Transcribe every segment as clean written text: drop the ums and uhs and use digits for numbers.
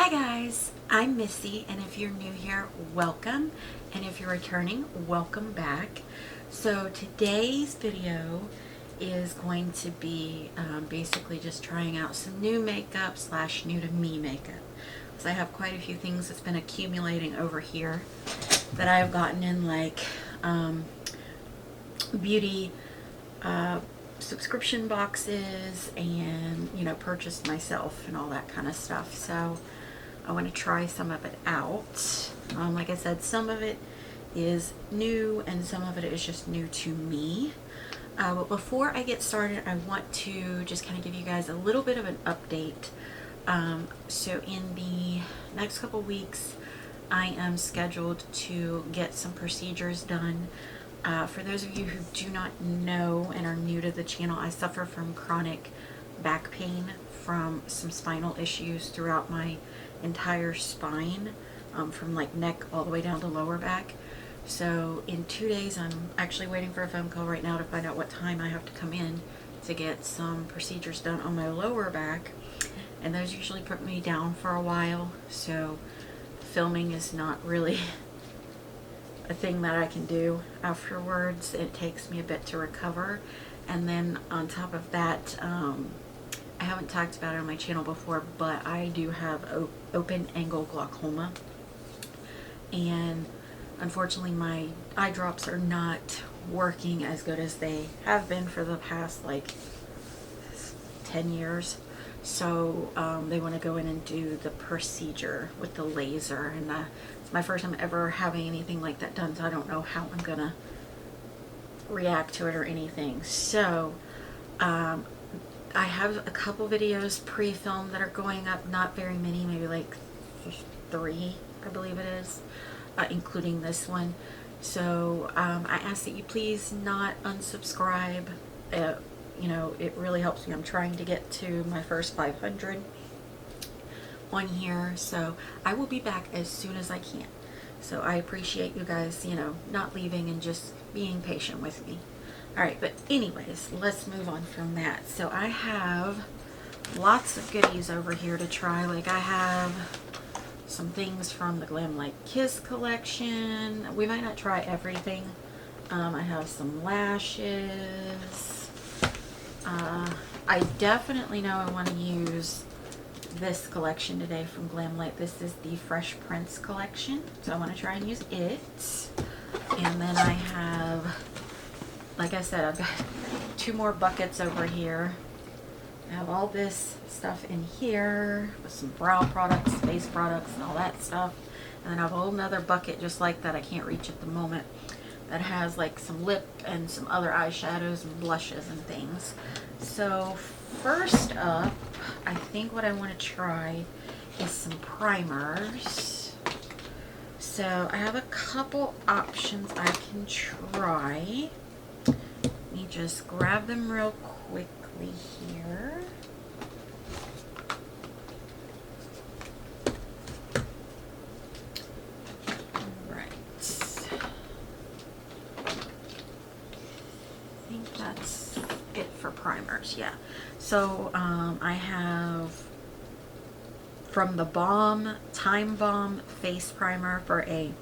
Hi guys, I'm Missy, and if you're new here, welcome, and if you're returning, welcome back. So today's video is going to be basically just trying out some new makeup slash new to me makeup. So I have quite a few things that's been accumulating over here that I've gotten in, like beauty subscription boxes and, you know, purchased myself and all that kind of stuff. So I want to try some of it out. Like I said, some of it is new and some of it is just new to me. But before I get started, I want to just kind of give you guys a little bit of an update. So in the next couple weeks, I am scheduled to get some procedures done. For those of you who do not know and are new to the channel, I suffer from chronic back pain from some spinal issues throughout my entire spine, from like neck all the way down to lower back. So in 2 days, I'm actually waiting for a phone call right now to find out what time I have to come in to get some procedures done on my lower back, and those usually put me down for a while, so filming is not really a thing that I can do afterwards. It takes me a bit to recover. And then on top of that, I haven't talked about it on my channel before, but I do have open angle glaucoma, and unfortunately my eye drops are not working as good as they have been for the past like 10 years. So they want to go in and do the procedure with the laser, and it's my first time ever having anything like that done, so I don't know how I'm gonna react to it or anything. So I have a couple videos pre-filmed that are going up, not very many, maybe like 3, I believe it is, including this one. So I ask that you please not unsubscribe. You know, it really helps me. I'm trying to get to my first 500 on here, so I will be back as soon as I can. So I appreciate you guys, you know, not leaving and just being patient with me. Alright, but anyways, let's move on from that. So I have lots of goodies over here to try. Like, I have some things from the Glamlite Kiss collection. We might not try everything. I have some lashes. I definitely know I want to use this collection today from Glamlite. This is the Fresh Prince collection, so I want to try and use it. And then I have, like I said, I've got 2 more buckets over here. I have all this stuff in here with some brow products, face products, and all that stuff. And then I have a whole nother bucket just like that, I can't reach at the moment, that has like some lip and some other eyeshadows and blushes and things. So first up, I think what I want to try is some primers. So I have a couple options I can try. Let me just grab them real quickly here. Primers, yeah. So I have from the Balm Time Balm face primer for a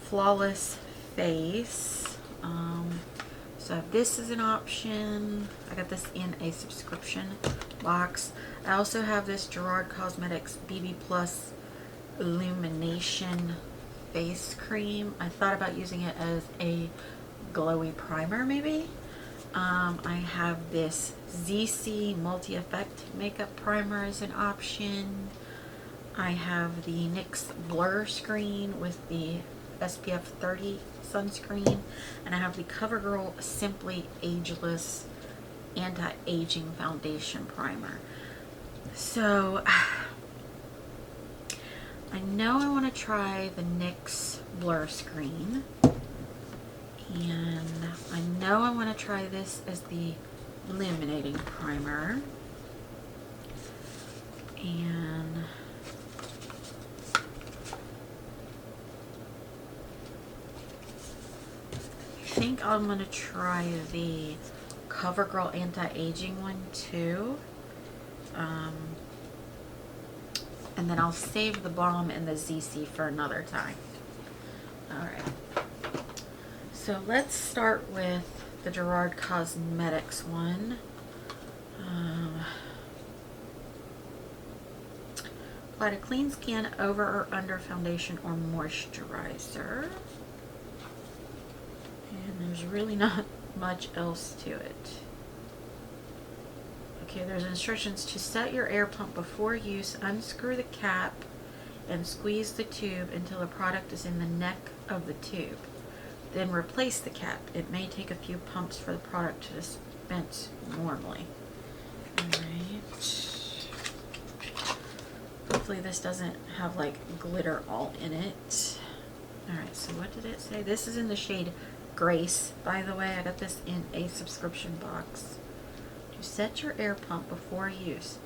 flawless face. So this is an option. I got this in a subscription box. I also have this Gerard Cosmetics BB Plus Illumination face cream. I thought about using it as a glowy primer maybe. I have this ZC Multi-Effect makeup primer as an option. I have the NYX Blur Screen with the SPF 30 sunscreen, and I have the CoverGirl Simply Ageless Anti-Aging Foundation Primer. So I know I want to try the NYX Blur Screen. And I know I want to try this as the illuminating primer. And I think I'm going to try the CoverGirl Anti-Aging one too. And then I'll save the balm and the ZC for another time. Alright. So let's start with the Gerard Cosmetics one. Apply to clean skin over or under foundation or moisturizer. And there's really not much else to it. Okay, there's instructions to set your air pump before use. Unscrew the cap and squeeze the tube until the product is in the neck of the tube. Then replace the cap. It may take a few pumps for the product to dispense normally. Alright. Hopefully this doesn't have like glitter all in it. Alright, so what did it say? This is in the shade Grace, by the way. I got this in a subscription box. To set your air pump before use,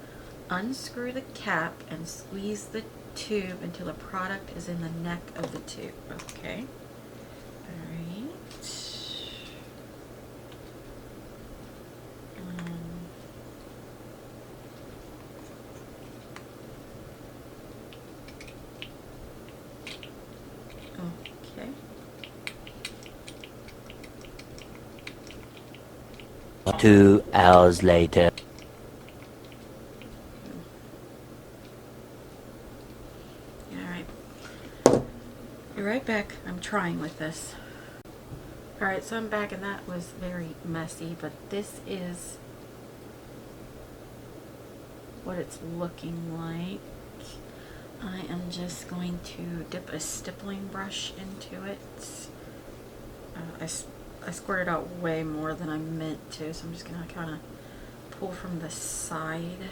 unscrew the cap and squeeze the tube until the product is in the neck of the tube. Okay. Alright. Okay. 2 hours later. Alright. Be right back. I'm trying with this. Alright, so I'm back and that was very messy, but this is what it's looking like. I am just going to dip a stippling brush into it. I squirted out way more than I meant to, so I'm just going to kind of pull from the side.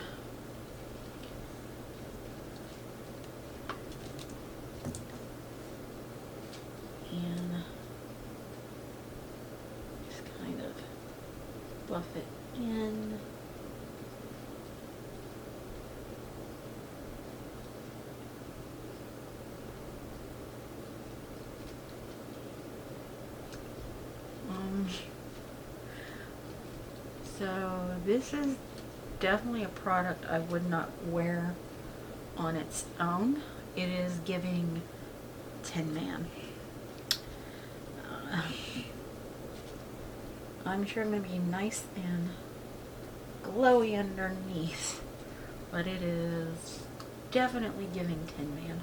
And just kind of buff it in. So this is definitely a product I would not wear on its own. It is giving Tin Man. I'm sure it may be nice and glowy underneath, but it is definitely giving Tin Man.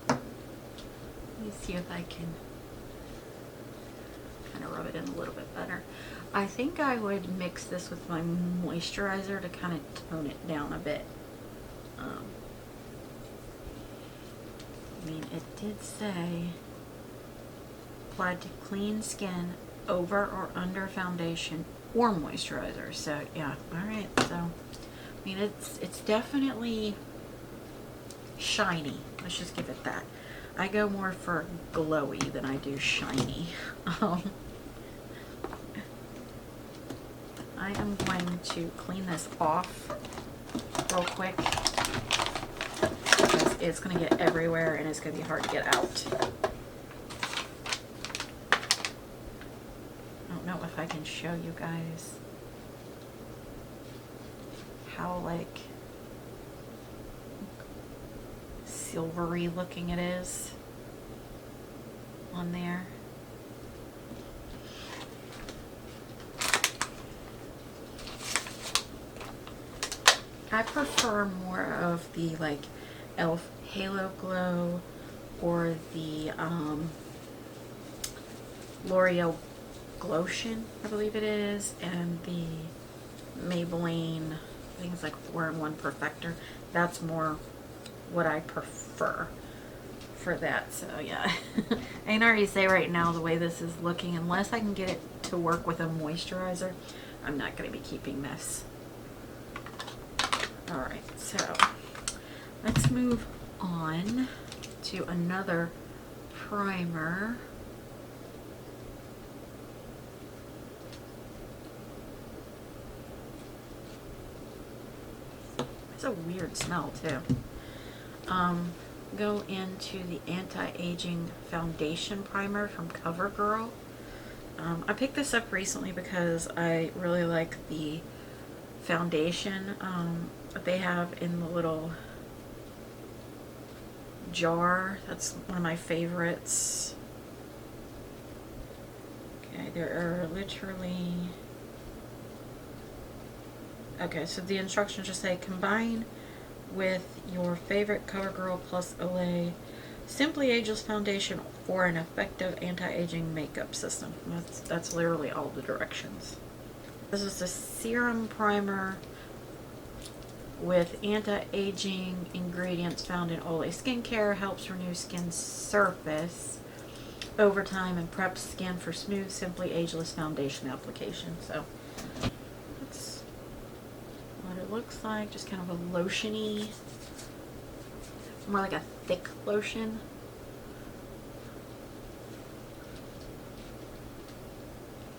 Let me see if I can kind of rub it in a little bit better. I think I would mix this with my moisturizer to kind of tone it down a bit. I mean, it did say applied to clean skin over or under foundation or moisturizer. So yeah, all right. So I mean, it's definitely shiny. Let's just give it that. I go more for glowy than I do shiny. I am going to clean this off real quick because it's going to get everywhere and it's going to be hard to get out. I don't know if I can show you guys how like silvery looking it is on there. I prefer more of the like e.l.f. Halo Glow or the L'Oreal Glotion, I believe it is, and the Maybelline, I think it's like 4-in-1 Perfector. That's more what I prefer for that. So yeah, I can already say right now the way this is looking, unless I can get it to work with a moisturizer, I'm not going to be keeping this. Alright, so let's move on to another primer. It's a weird smell too. Go into the Anti-Aging Foundation Primer from CoverGirl. I picked this up recently because I really like the foundation that they have in the little jar. That's one of my favorites. Okay, there are literally... Okay, so the instructions just say combine with your favorite CoverGirl plus Olay Simply Ageless foundation for an effective anti-aging makeup system. That's literally all the directions. This is a serum primer with anti-aging ingredients found in Olay skincare. Helps renew skin's surface over time and preps skin for smooth, Simply Ageless foundation application. So that's what it looks like. Just kind of a lotiony, more like a thick lotion.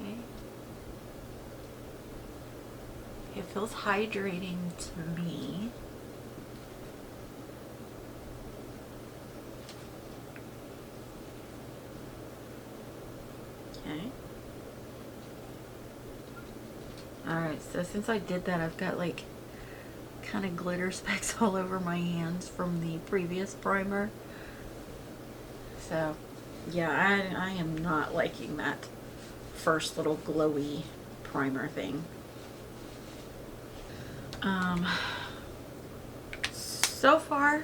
Okay. It feels hydrating to me. Okay. Alright, so since I did that, I've got like kind of glitter specks all over my hands from the previous primer. So yeah, I am not liking that first little glowy primer thing. So far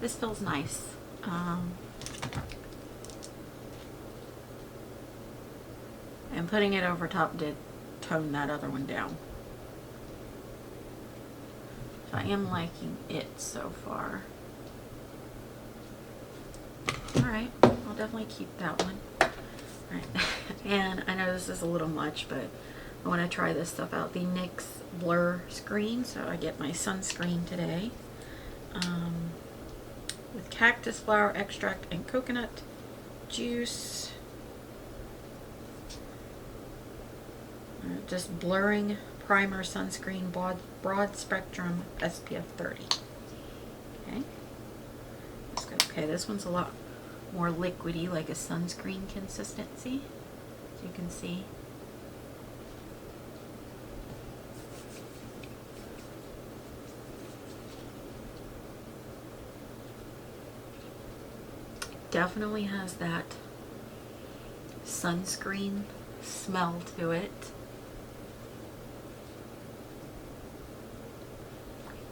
this feels nice. And putting it over top did tone that other one down. So I am liking it so far. Alright, I'll definitely keep that one. Alright, and I know this is a little much, but I want to try this stuff out. The NYX Blur Screen, so I get my sunscreen today. With cactus flower extract and coconut juice. Just blurring primer sunscreen, broad spectrum SPF 30. Okay. That's good. Okay, this one's a lot more liquidy, like a sunscreen consistency, as you can see. Definitely has that sunscreen smell to it.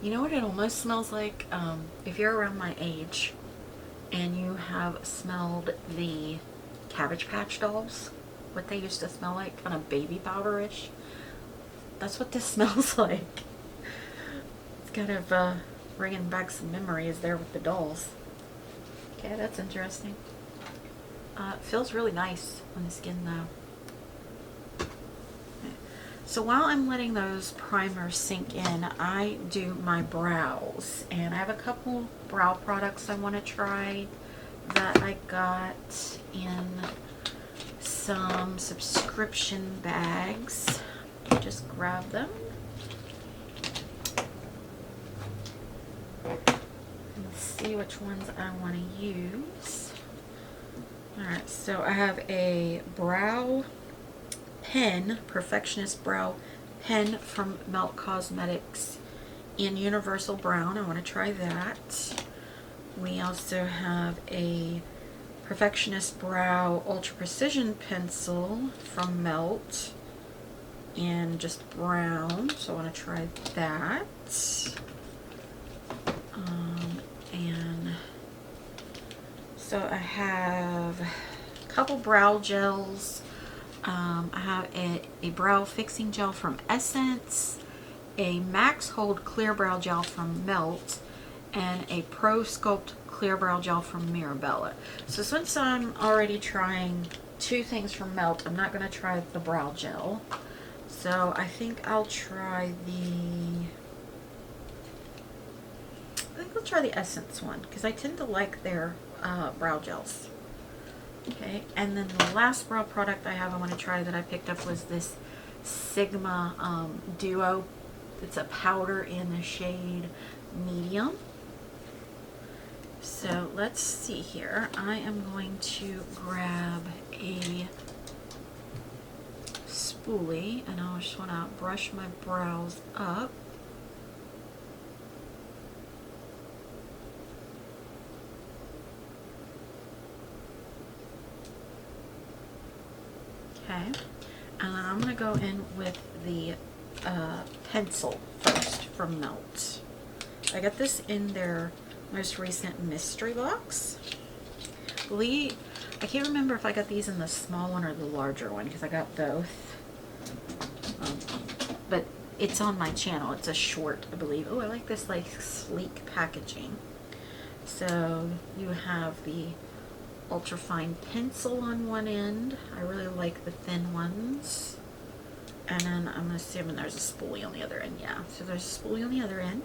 You know what it almost smells like? If you're around my age and you have smelled the Cabbage Patch Dolls, what they used to smell like, kind of baby powderish. That's what this smells like. It's kind of bringing back some memories there with the dolls. Okay, that's interesting. It feels really nice on the skin though. Okay. So while I'm letting those primers sink in, I do my brows. And I have a couple brow products I want to try that I got in some subscription bags. Just grab them. See which ones I want to use. Alright, so I have a brow pen, Perfectionist Brow Pen from Melt Cosmetics in Universal Brown. I want to try that. We also have a Perfectionist Brow Ultra Precision Pencil from Melt in just brown, so I want to try that. And so I have a couple brow gels. I have a brow fixing gel from Essence, a Max Hold Clear Brow Gel from Melt, and a Pro Sculpt Clear Brow Gel from Mirabella. So since I'm already trying two things from Melt, I'm not going to try the brow gel. So I think I'll try I'll try the Essence one because I tend to like their brow gels. Okay, and then the last brow product I want to try that I picked up was this Sigma Duo. It's a powder in the shade medium. So let's see here. I am going to grab a spoolie, and I just want to brush my brows up. Okay, and then I'm going to go in with the pencil first from Melt. I got this in their most recent mystery box. I can't remember if I got these in the small one or the larger one because I got both. But it's on my channel. It's a short, I believe. Oh, I like this like sleek packaging. So you have the ultra fine pencil on one end. I really like the thin ones. And then I'm assuming there's a spoolie on the other end. Yeah, so there's a spoolie on the other end.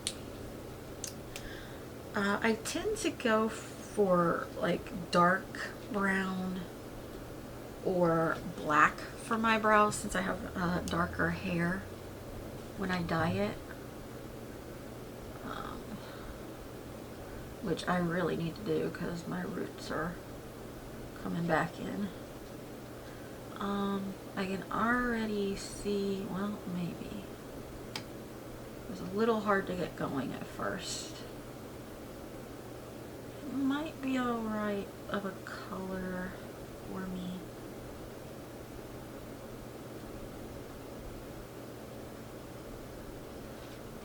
I tend to go for like dark brown or black for my brows since I have darker hair when I dye it. Which I really need to do because my roots are coming back in. I can already see, well, maybe. It was a little hard to get going at first. It might be alright of a color for me.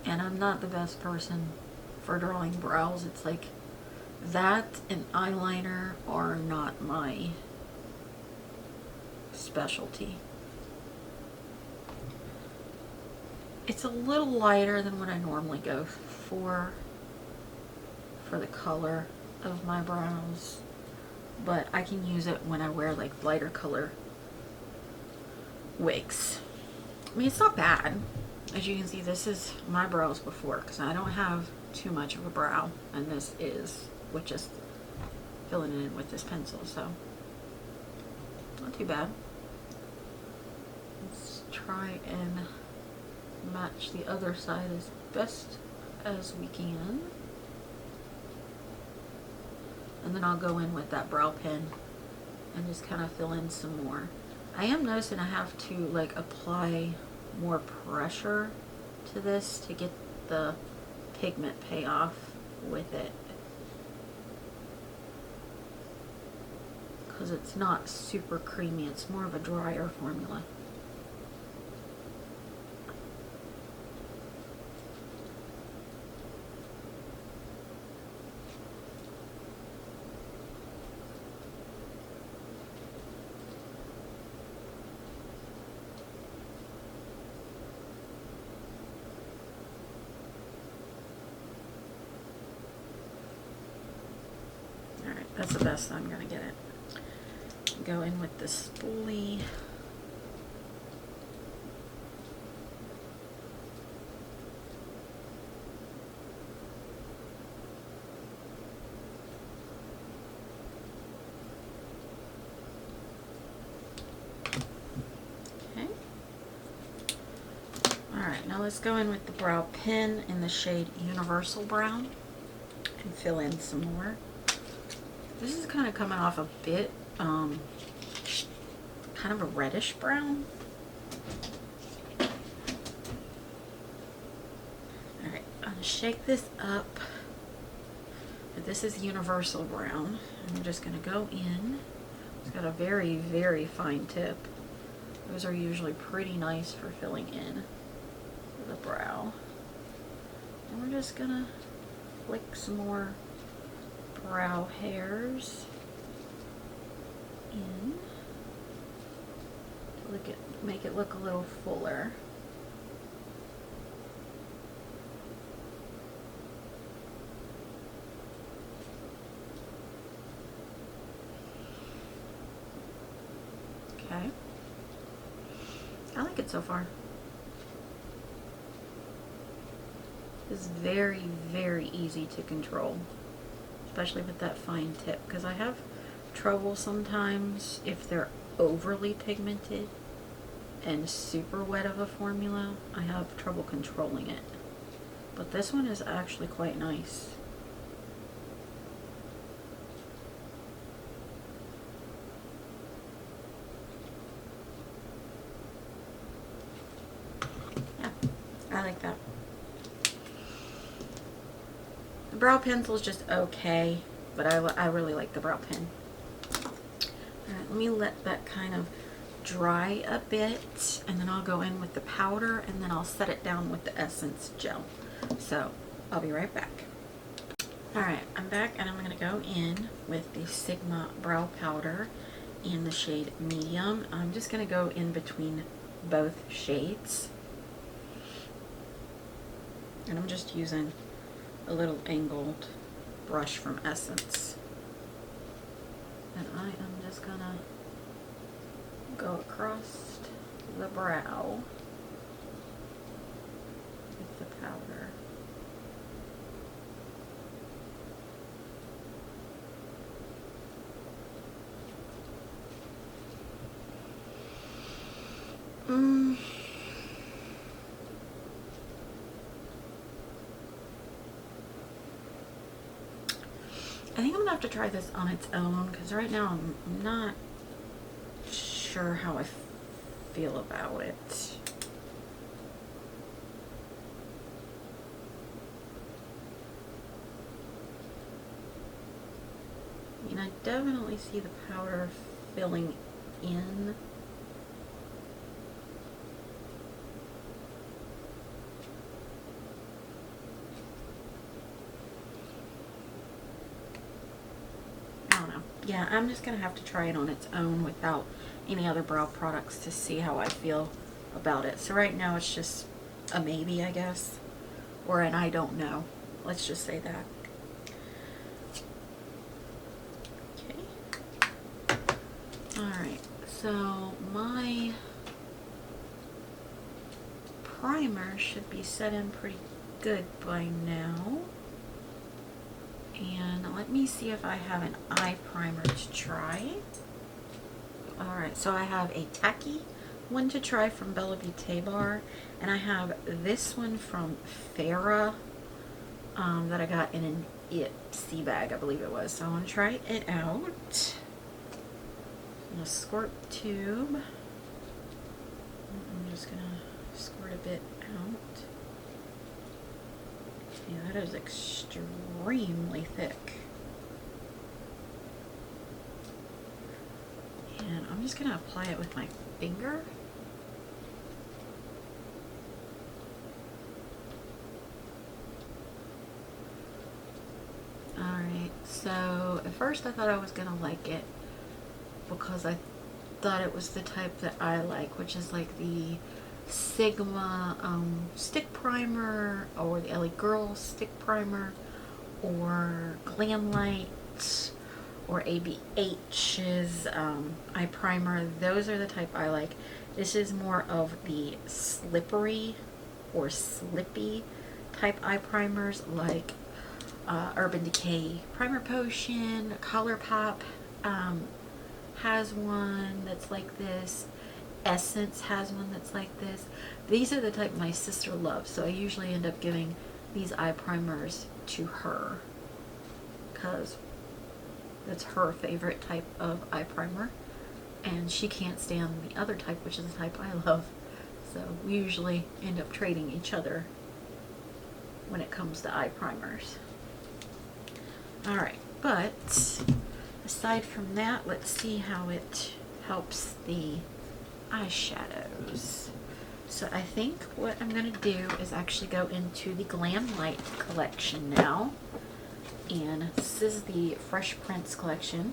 And I'm not the best person for drawing brows. It's like that and eyeliner are not my specialty. It's a little lighter than what I normally go for the color of my brows, but I can use it when I wear like lighter color wigs. I mean, it's not bad. As you can see, this is my brows before because I don't have too much of a brow, and this is with just filling it in with this pencil, so not too bad. Let's try and match the other side as best as we can. And then I'll go in with that brow pen and just kind of fill in some more. I am noticing I have to like apply more pressure to this to get the pigment payoff with it, because it's not super creamy. It's more of a drier formula. That's the best I'm gonna get it. Go in with the spoolie. Okay. Alright, now let's go in with the brow pen in the shade Universal Brown and fill in some more. This is kind of coming off a bit, kind of a reddish brown. Alright, I'm gonna shake this up. This is Universal Brown. I'm just gonna go in. It's got a very, very fine tip. Those are usually pretty nice for filling in the brow. And we're just gonna flick some more brow hairs in to make it look a little fuller. Okay. I like it so far. It's very, very easy to control, especially with that fine tip, because I have trouble sometimes if they're overly pigmented and super wet of a formula. I have trouble controlling it, but this one is actually quite nice. I like that. The brow pencil is just okay, but I really like the brow pen. Alright, let me let that kind of dry a bit, and then I'll go in with the powder, and then I'll set it down with the Essence gel. So, I'll be right back. Alright, I'm back, and I'm going to go in with the Sigma Brow Powder in the shade Medium. I'm just going to go in between both shades. And I'm just using a little angled brush from Essence. And I am just going to go across the brow with the powder. I think I'm gonna have to try this on its own, because right now I'm not sure how I feel about it. I mean, I definitely see the powder filling in. Yeah, I'm just going to have to try it on its own without any other brow products to see how I feel about it. So right now it's just a maybe, I guess. Or an I don't know. Let's just say that. Okay. Alright, so my primer should be set in pretty good by now. And let me see if I have an eye primer to try. Alright, so I have a tacky one to try from Bella Beauté Bar, and I have this one from Farah that I got in an Ipsy bag, I believe it was. So I want to try it out. I'm going to squirt the tube. I'm just going to squirt a bit out. Yeah, that is extremely thick. And I'm just going to apply it with my finger. Alright, so at first I thought I was going to like it because I thought it was the type that I like, which is like the Sigma stick primer, or the LA Girl stick primer, or Glamlite, or ABH's eye primer. Those are the type I like. This is more of the slippery or slippy type eye primers, like Urban Decay Primer Potion, ColourPop has one that's like this. Essence has one that's like this. These are the type my sister loves, so I usually end up giving these eye primers to her because that's her favorite type of eye primer, and she can't stand the other type, which is the type I love. So we usually end up trading each other when it comes to eye primers. Alright, but aside from that, let's see how it helps the eyeshadows. So I think what I'm going to do is actually go into the Glamlite collection now. And this is the Fresh Prince collection.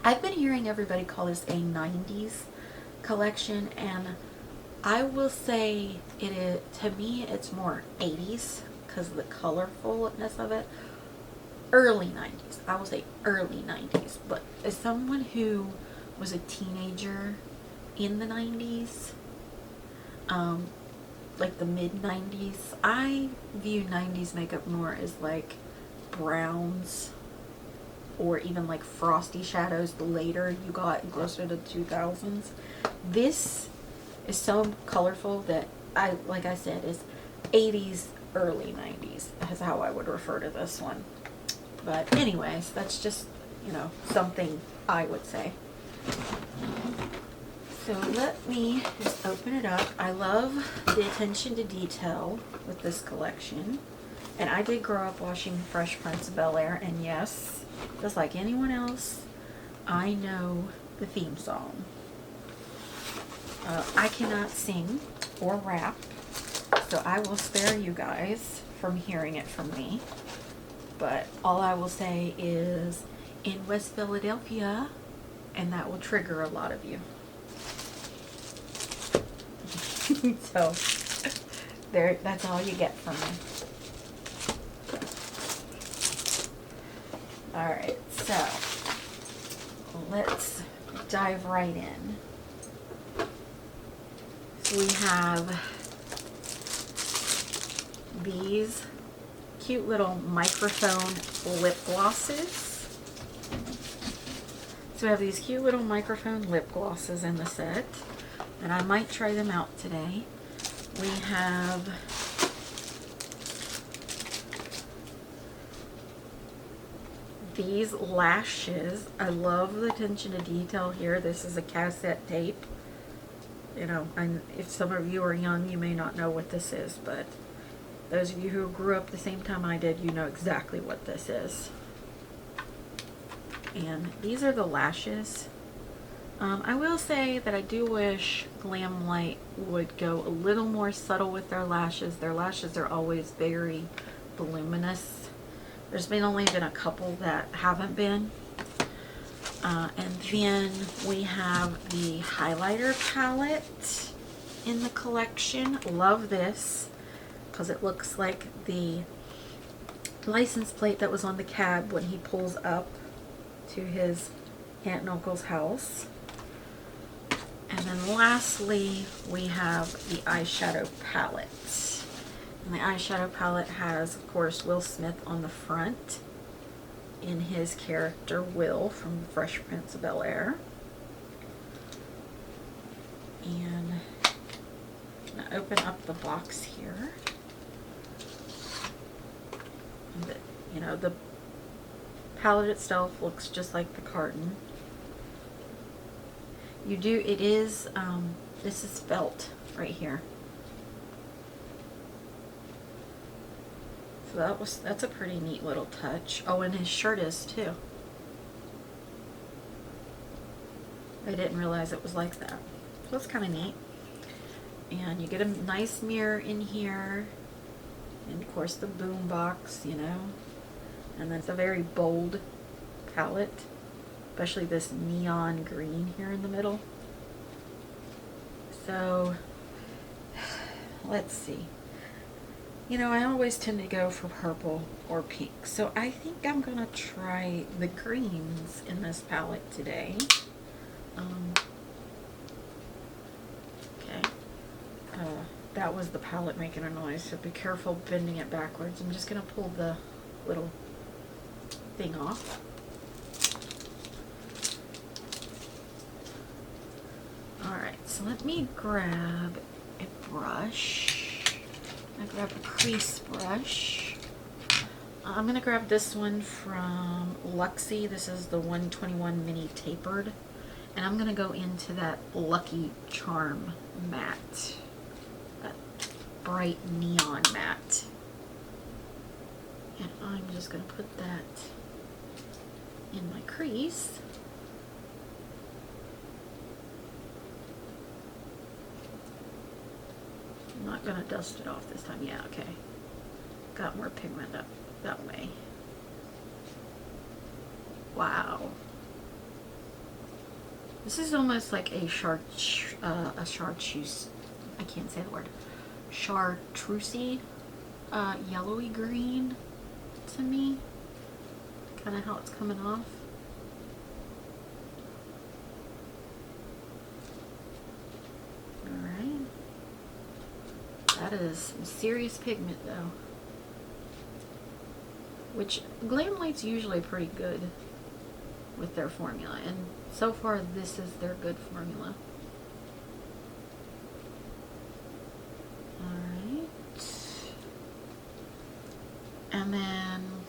I've been hearing everybody call this a 90s collection, and I will say it is, to me, it's more 80s because of the colorfulness of it. Early 90s. I will say early 90s. But as someone who was a teenager in the 90s, like the mid 90s, I view 90s makeup more as like browns, or even like frosty shadows the later you got closer to the 2000s. This is so colorful that like I said, is 80s, early 90s is how I would refer to this one. But anyways, that's just, you know, something I would say. So let me just open it up. I love the attention to detail with this collection. And I did grow up watching Fresh Prince of Bel-Air, and yes, just like anyone else, I know the theme song. I cannot sing or rap, so I will spare you guys from hearing it from me. But all I will say is in West Philadelphia, and that will trigger a lot of you. So there, that's all you get from me. All right, so let's dive right in. So we have these cute little microphone lip glosses. So we have these cute little microphone lip glosses in the set, and I might try them out today. We have these lashes. I love the attention to detail here. This is a cassette tape. You know, if some of you are young, you may not know what this is, but those of you who grew up the same time I did, you know exactly what this is. And these are the lashes. I will say that I do wish Glamlite would go a little more subtle with their lashes. Their lashes are always very voluminous. There's only been a couple that haven't been. And then we have the highlighter palette in the collection. Love this because it looks like the license plate that was on the cab when he pulls up to his aunt and uncle's house. And then lastly, we have the eyeshadow palette. And the eyeshadow palette has, of course, Will Smith on the front in his character Will from Fresh Prince of Bel-Air. And I'm going to open up the box here. And you know, the palette itself looks just like the carton. It is, this is felt right here. So that's a pretty neat little touch. Oh, and his shirt is too. I didn't realize it was like that. So that's kind of neat. And you get a nice mirror in here. And of course the boom box, you know. And then it's a very bold palette. Especially this neon green here in the middle. So, let's see. You know, I always tend to go for purple or pink. So I think I'm going to try the greens in this palette today. Okay. That was the palette making a noise, so be careful bending it backwards. I'm just going to pull the little thing off. Alright, so let me grab a brush. I grab a crease brush. I'm going to grab this one from Luxie. This is the 121 Mini Tapered. And I'm going to go into that Lucky Charm matte. That bright neon matte. And I'm just going to put that in my crease. I'm not going to dust it off this time. Yeah, okay. Got more pigment up that way. Wow. This is almost like a chartreuse, I can't say the word, chartreusey, yellowy green to me. Kind of how it's coming off. Alright. That is some serious pigment though. Which Glamlite's usually pretty good with their formula, and so far this is their good formula. Alright. And then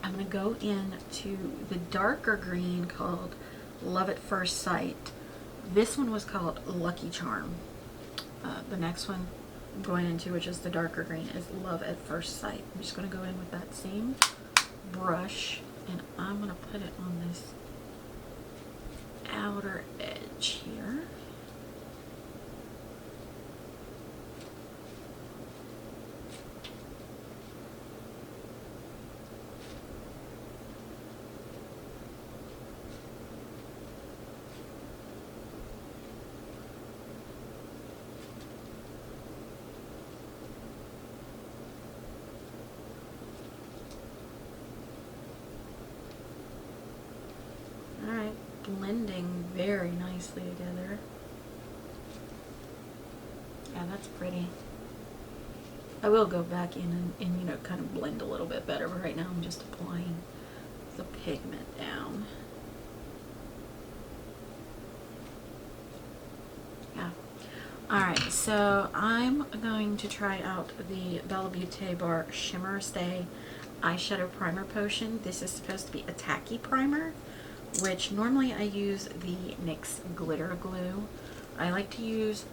I'm going to go into the darker green called Love at First Sight. This one was called Lucky Charm. The next one I'm going into, which is the darker green, is Love at First Sight. I'm just going to go in with that same brush, and I'm going to put it on this outer edge here. Alright, blending very nicely together. Yeah, that's pretty. I will go back in and you know, kind of blend a little bit better, but right now I'm just applying the pigment down. Yeah. Alright, so I'm going to try out the Bella Beauté Bar Shimmer Stay Eyeshadow Primer Potion. This is supposed to be a tacky primer, which normally I use the NYX Glitter Glue. I like to use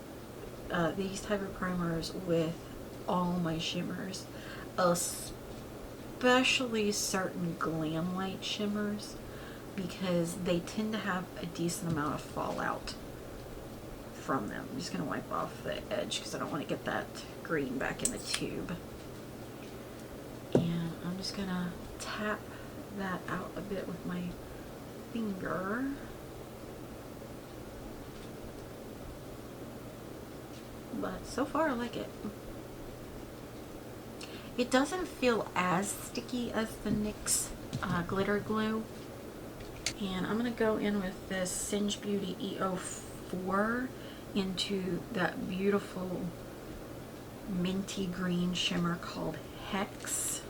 these type of primers with all my shimmers, especially certain Glam Light shimmers, because they tend to have a decent amount of fallout from them. I'm just going to wipe off the edge because I don't want to get that green back in the tube. And I'm just going to tap that out a bit with my finger. But so far I like it. It doesn't feel as sticky as the NYX Glitter Glue. And I'm going to go in with this Singe Beauty EO4 into that beautiful minty green shimmer called Hex.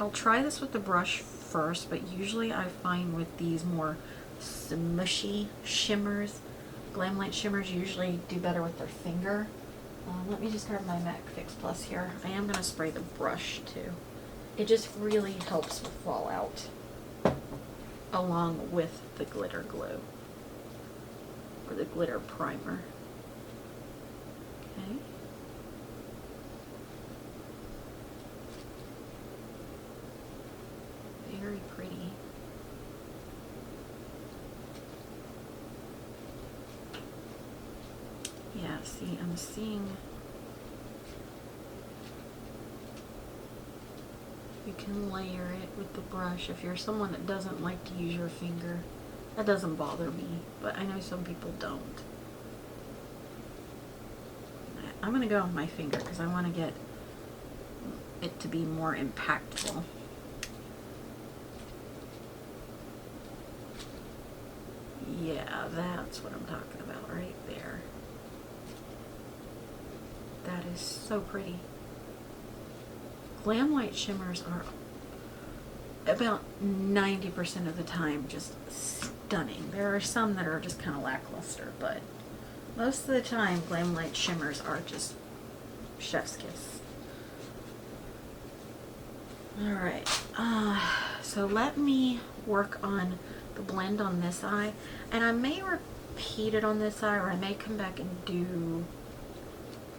I'll try this with the brush first, but usually I find with these more smushy shimmers, Glam Light shimmers usually do better with their finger. Let me just grab my MAC Fix Plus here. I am going to spray the brush too. It just really helps with fallout along with the glitter glue or the glitter primer. Okay. Very pretty. Yeah, see, I'm seeing you can layer it with the brush if you're someone that doesn't like to use your finger. That doesn't bother me, but I know some people don't. I'm going to go with my finger because I want to get it to be more impactful. Yeah, that's what I'm talking about right there. That is so pretty. Glam Light shimmers are about 90% of the time just stunning. There are some that are just kind of lackluster, but most of the time Glam Light shimmers are just chef's kiss. Alright, so let me work on the blend on this eye, and I may repeat it on this eye, or I may come back and do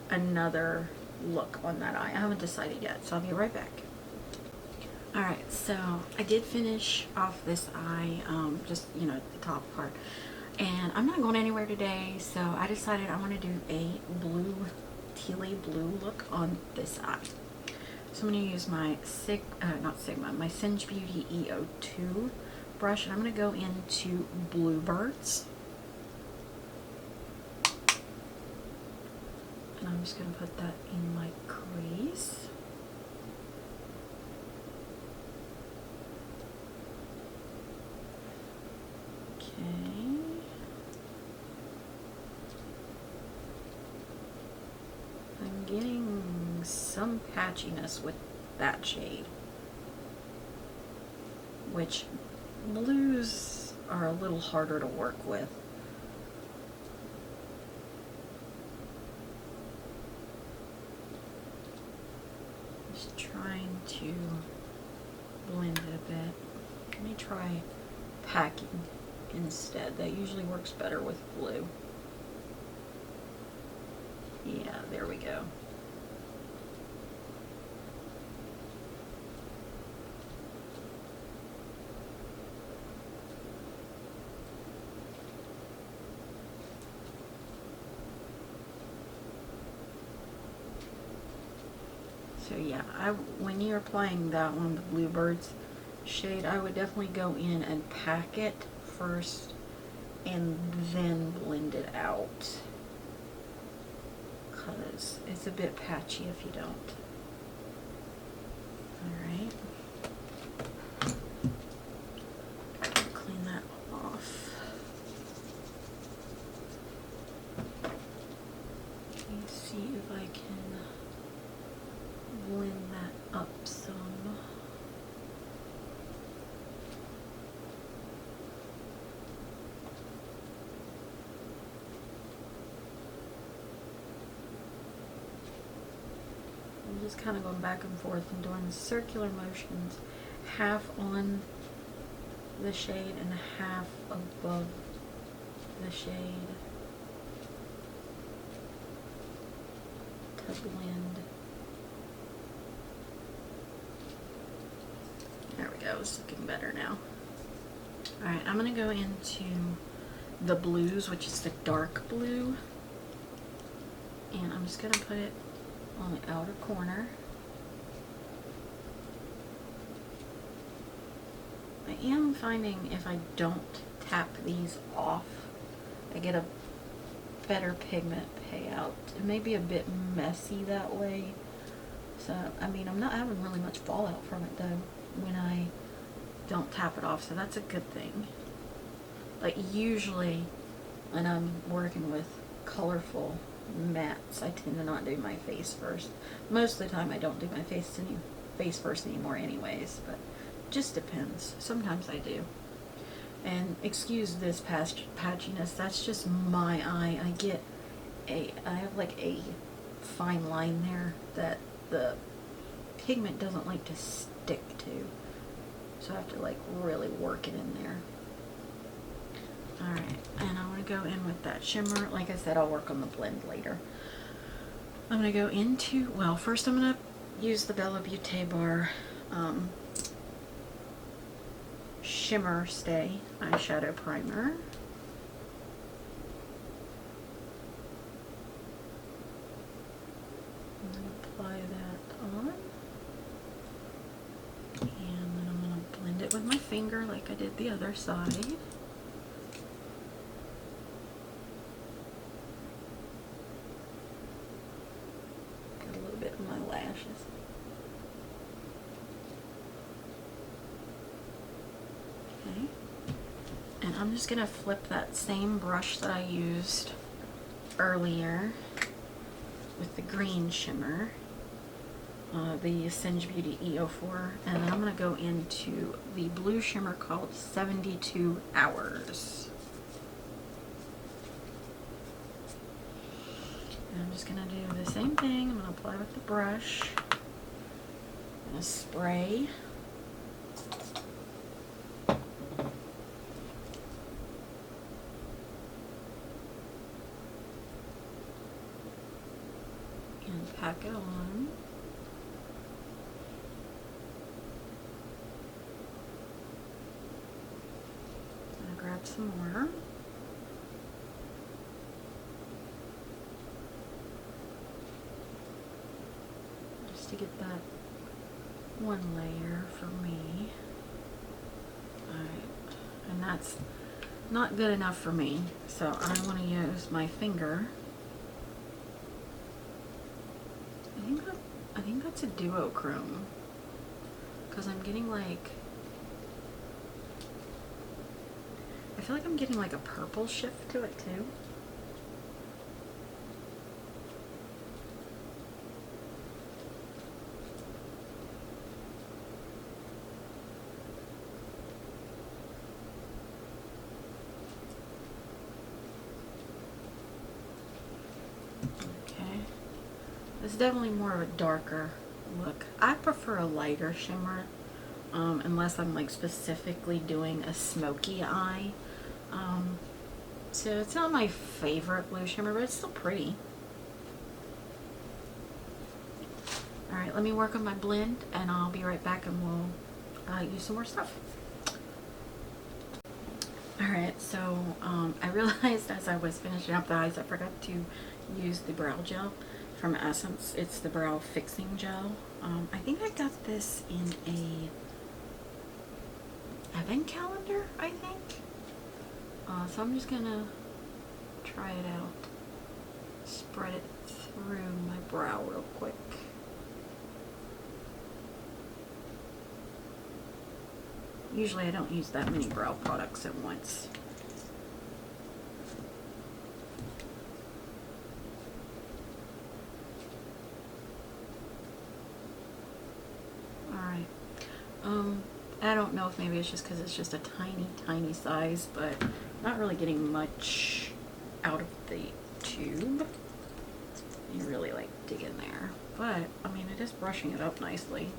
another look on that eye. I haven't decided yet, so I'll be right back. Alright, so I did finish off this eye, just, you know, the top part, and I'm not going anywhere today, so I decided I want to do a blue, tealy blue look on this eye. So I'm going to use my my Singe Beauty EO2 brush, and I'm going to go into Bluebirds. And I'm just going to put that in my crease. Okay. I'm getting some patchiness with that shade, which blues are a little harder to work with. Just trying to blend it a bit. Let me try packing instead. That usually works better with blue. Yeah, there we go. So yeah, when you're applying that one, the Bluebirds shade, I would definitely go in and pack it first and then blend it out, because it's a bit patchy if you don't. Alright. Clean that off. Let me see if I can blend that up some. I'm just kind of going back and forth and doing circular motions, half on the shade and half above the shade to blend. There we go, it's looking better now. Alright, I'm going to go into the blues, which is the dark blue, and I'm just going to put it on the outer corner. I am finding if I don't tap these off, I get a better pigment payout. It may be a bit messy that way, so I mean, I'm not having really much fallout from it though when I don't tap it off, so that's a good thing. Like usually when I'm working with colorful mattes, I tend to not do my face first. Most of the time I don't do my face first anymore anyways, but just depends. Sometimes I do. And excuse this patchiness, that's just my eye. I have like a fine line there that the pigment doesn't like to stick to. So I have to like really work it in there. Alright, and I want to go in with that shimmer. Like I said, I'll work on the blend later. I'm going to go into, well, first I'm going to use the Bella Beauté Bar Shimmer Stay eyeshadow primer. I'm going to apply that on. And then I'm going to blend it with my finger like I did the other side. Got a little bit in my lashes. Okay. And I'm just going to flip that same brush that I used earlier with the green shimmer, the Singe Beauty E04, and then I'm going to go into the blue shimmer called 72 Hours. And I'm just going to do the same thing. I'm going to apply with the brush. I'm going to spray. And pack it on. I'm going to grab some more. Just to get that one layer for me. Alright, and that's not good enough for me, so I want to use my finger. I think that's a duochrome, because I'm getting like, I feel like I'm getting like a purple shift to it too. It's definitely more of a darker look. I prefer a lighter shimmer, unless I'm like specifically doing a smoky eye. So it's not my favorite blue shimmer, but it's still pretty. Alright, let me work on my blend and I'll be right back and we'll use some more stuff. Alright, so I realized as I was finishing up the eyes, I forgot to use the brow gel from Essence. It's the brow fixing gel. I think I got this in a advent calendar, I think. So I'm just gonna try it out. Spread it through my brow real quick. Usually I don't use that many brow products at once. Alright. I don't know if maybe it's just because it's just a tiny size, but not really getting much out of the tube. You really like dig in there. But, I mean, it is brushing it up nicely.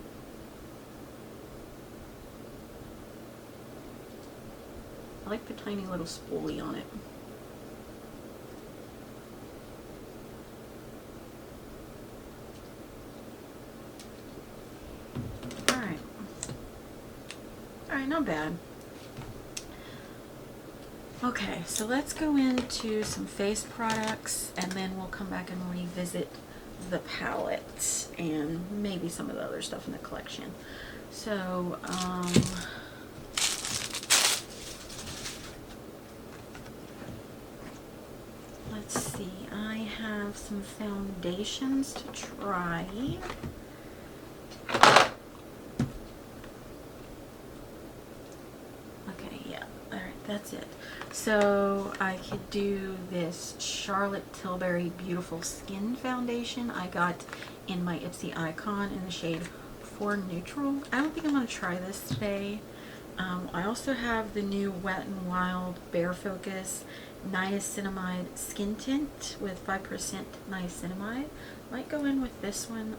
I like the tiny little spoolie on it. Alright, not bad. Okay, so let's go into some face products and then we'll come back and revisit the palette and maybe some of the other stuff in the collection. So, let's see, I have some foundations to try. Okay, yeah, alright, that's it. So I could do this Charlotte Tilbury Beautiful Skin Foundation I got in my Ipsy Icon in the shade 4 Neutral. I don't think I'm going to try this today. I also have the new Wet n Wild Bare Focus Niacinamide Skin Tint with 5% niacinamide. Might go in with this one.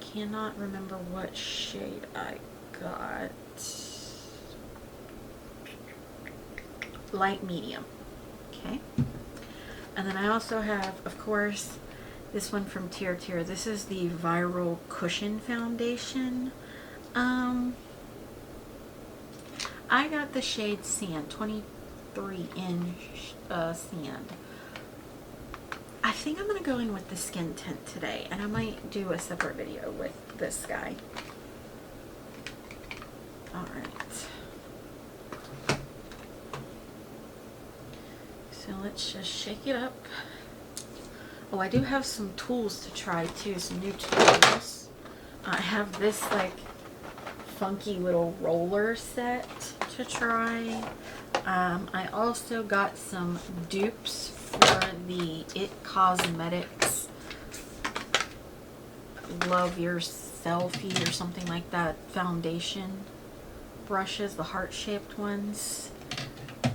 Cannot remember what shade I got. Light medium. Okay. And then I also have, of course, this one from TierTier. This is the Viral Cushion Foundation. I got the shade Sand, 23-inch sand. I think I'm going to go in with the skin tint today, and I might do a separate video with this guy. Alright. So let's just shake it up. Oh, I do have some tools to try too, some new tools. I have this like funky little roller set to try. I also got some dupes for the It Cosmetics Love Yourselfie or something like that foundation brushes, the heart-shaped ones.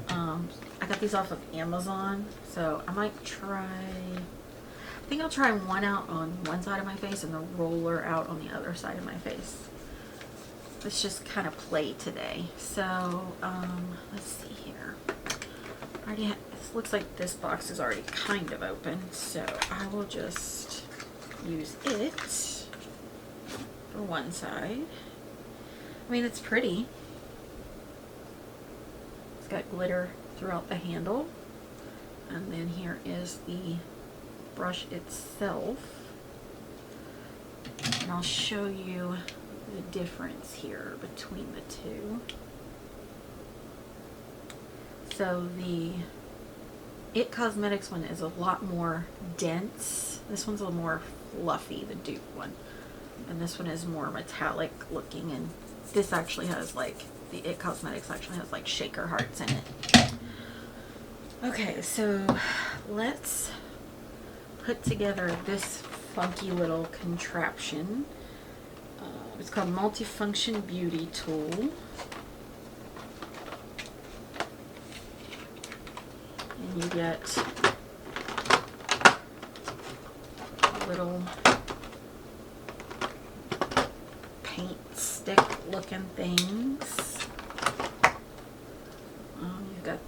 I got these off of Amazon, so I might try, I think I'll try one out on one side of my face and the roller out on the other side of my face. Let's just kind of play today. So, let's see here. I already have, it looks like this box is already kind of open, so I will just use it for one side. I mean, it's pretty. It's got glitter throughout the handle. And then here is the brush itself. And I'll show you the difference here between the two. So the It Cosmetics one is a lot more dense. This one's a little more fluffy, the dupe one. And this one is more metallic looking, and this actually has like, the It Cosmetics actually has like shaker hearts in it. Okay, so let's put together this funky little contraption. It's called Multifunction Beauty Tool. And you get little paint stick looking things.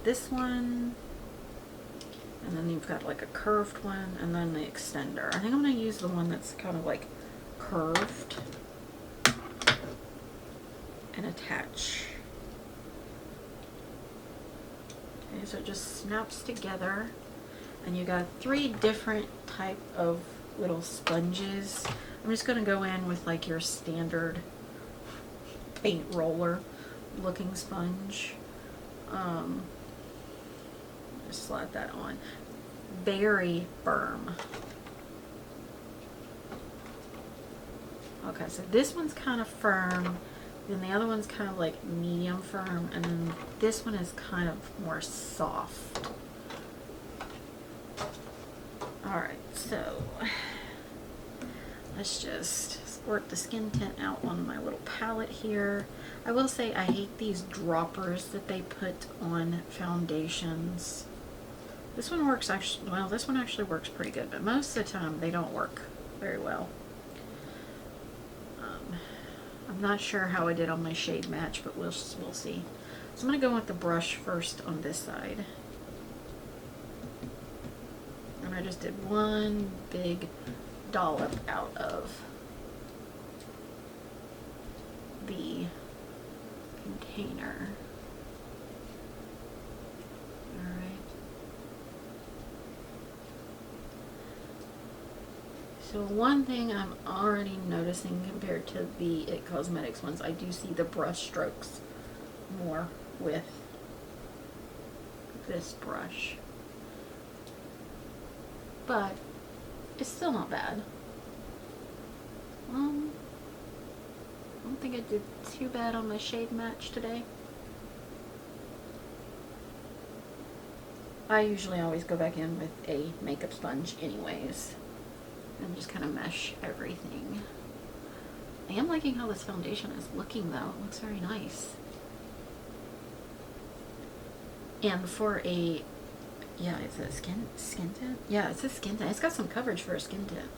this one, and then you've got like a curved one, and then the extender. I think I'm going to use the one that's kind of like curved and attach. Okay, so it just snaps together, and you got 3 different type of little sponges. I'm just going to go in with like your standard paint roller looking sponge. Just slide that on. Very firm. Okay, so this one's kind of firm, then the other one's kind of like medium firm, and then this one is kind of more soft. Alright, so let's just squirt the skin tint out on my little palette here. I will say I hate these droppers that they put on foundations. This one works actually, well, this one actually works pretty good, but most of the time they don't work very well. I'm not sure how I did on my shade match, but we'll see. So I'm going to go with the brush first on this side. And I just did one big dollop out of the container. Alright. So one thing I'm already noticing compared to the IT Cosmetics ones, I do see the brush strokes more with this brush. But it's still not bad. I don't think I did too bad on my shade match today. I usually always go back in with a makeup sponge anyways, and just kind of mesh everything. I am liking how this foundation is looking though. It looks very nice. And for a, yeah, it's a skin tint? Yeah, it's a skin tint. It's got some coverage for a skin tint.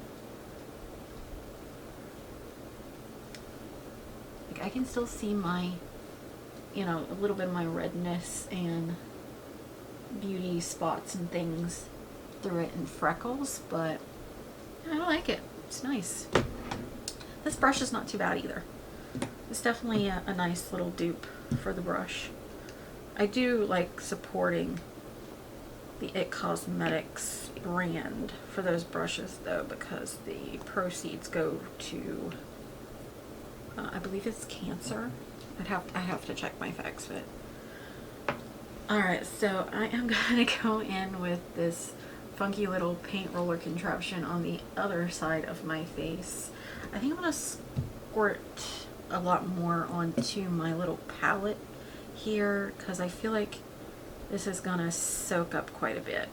Like I can still see my, you know, a little bit of my redness and beauty spots and things through it and freckles, but I like it. It's nice. This brush is not too bad either. It's definitely a nice little dupe for the brush. I do like supporting the IT Cosmetics brand for those brushes though, because the proceeds go to I believe it's cancer. I have to check my facts, but alright, so I am gonna go in with this funky little paint roller contraption on the other side of my face. I think I'm gonna squirt a lot more onto my little palette here because I feel like this is gonna soak up quite a bit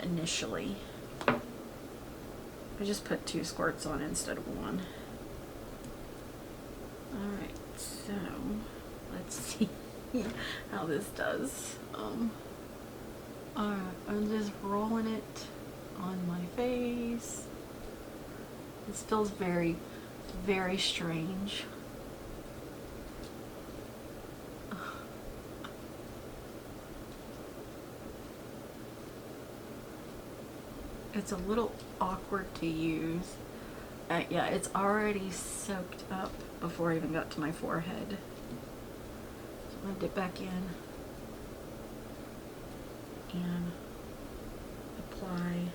initially. I just put 2 squirts on instead of 1. Alright, so let's see how this does. Alright, I'm just rolling it on my face. This feels very, very strange. It's a little awkward to use. Yeah, it's already soaked up before I even got to my forehead. So I'm gonna dip back in and apply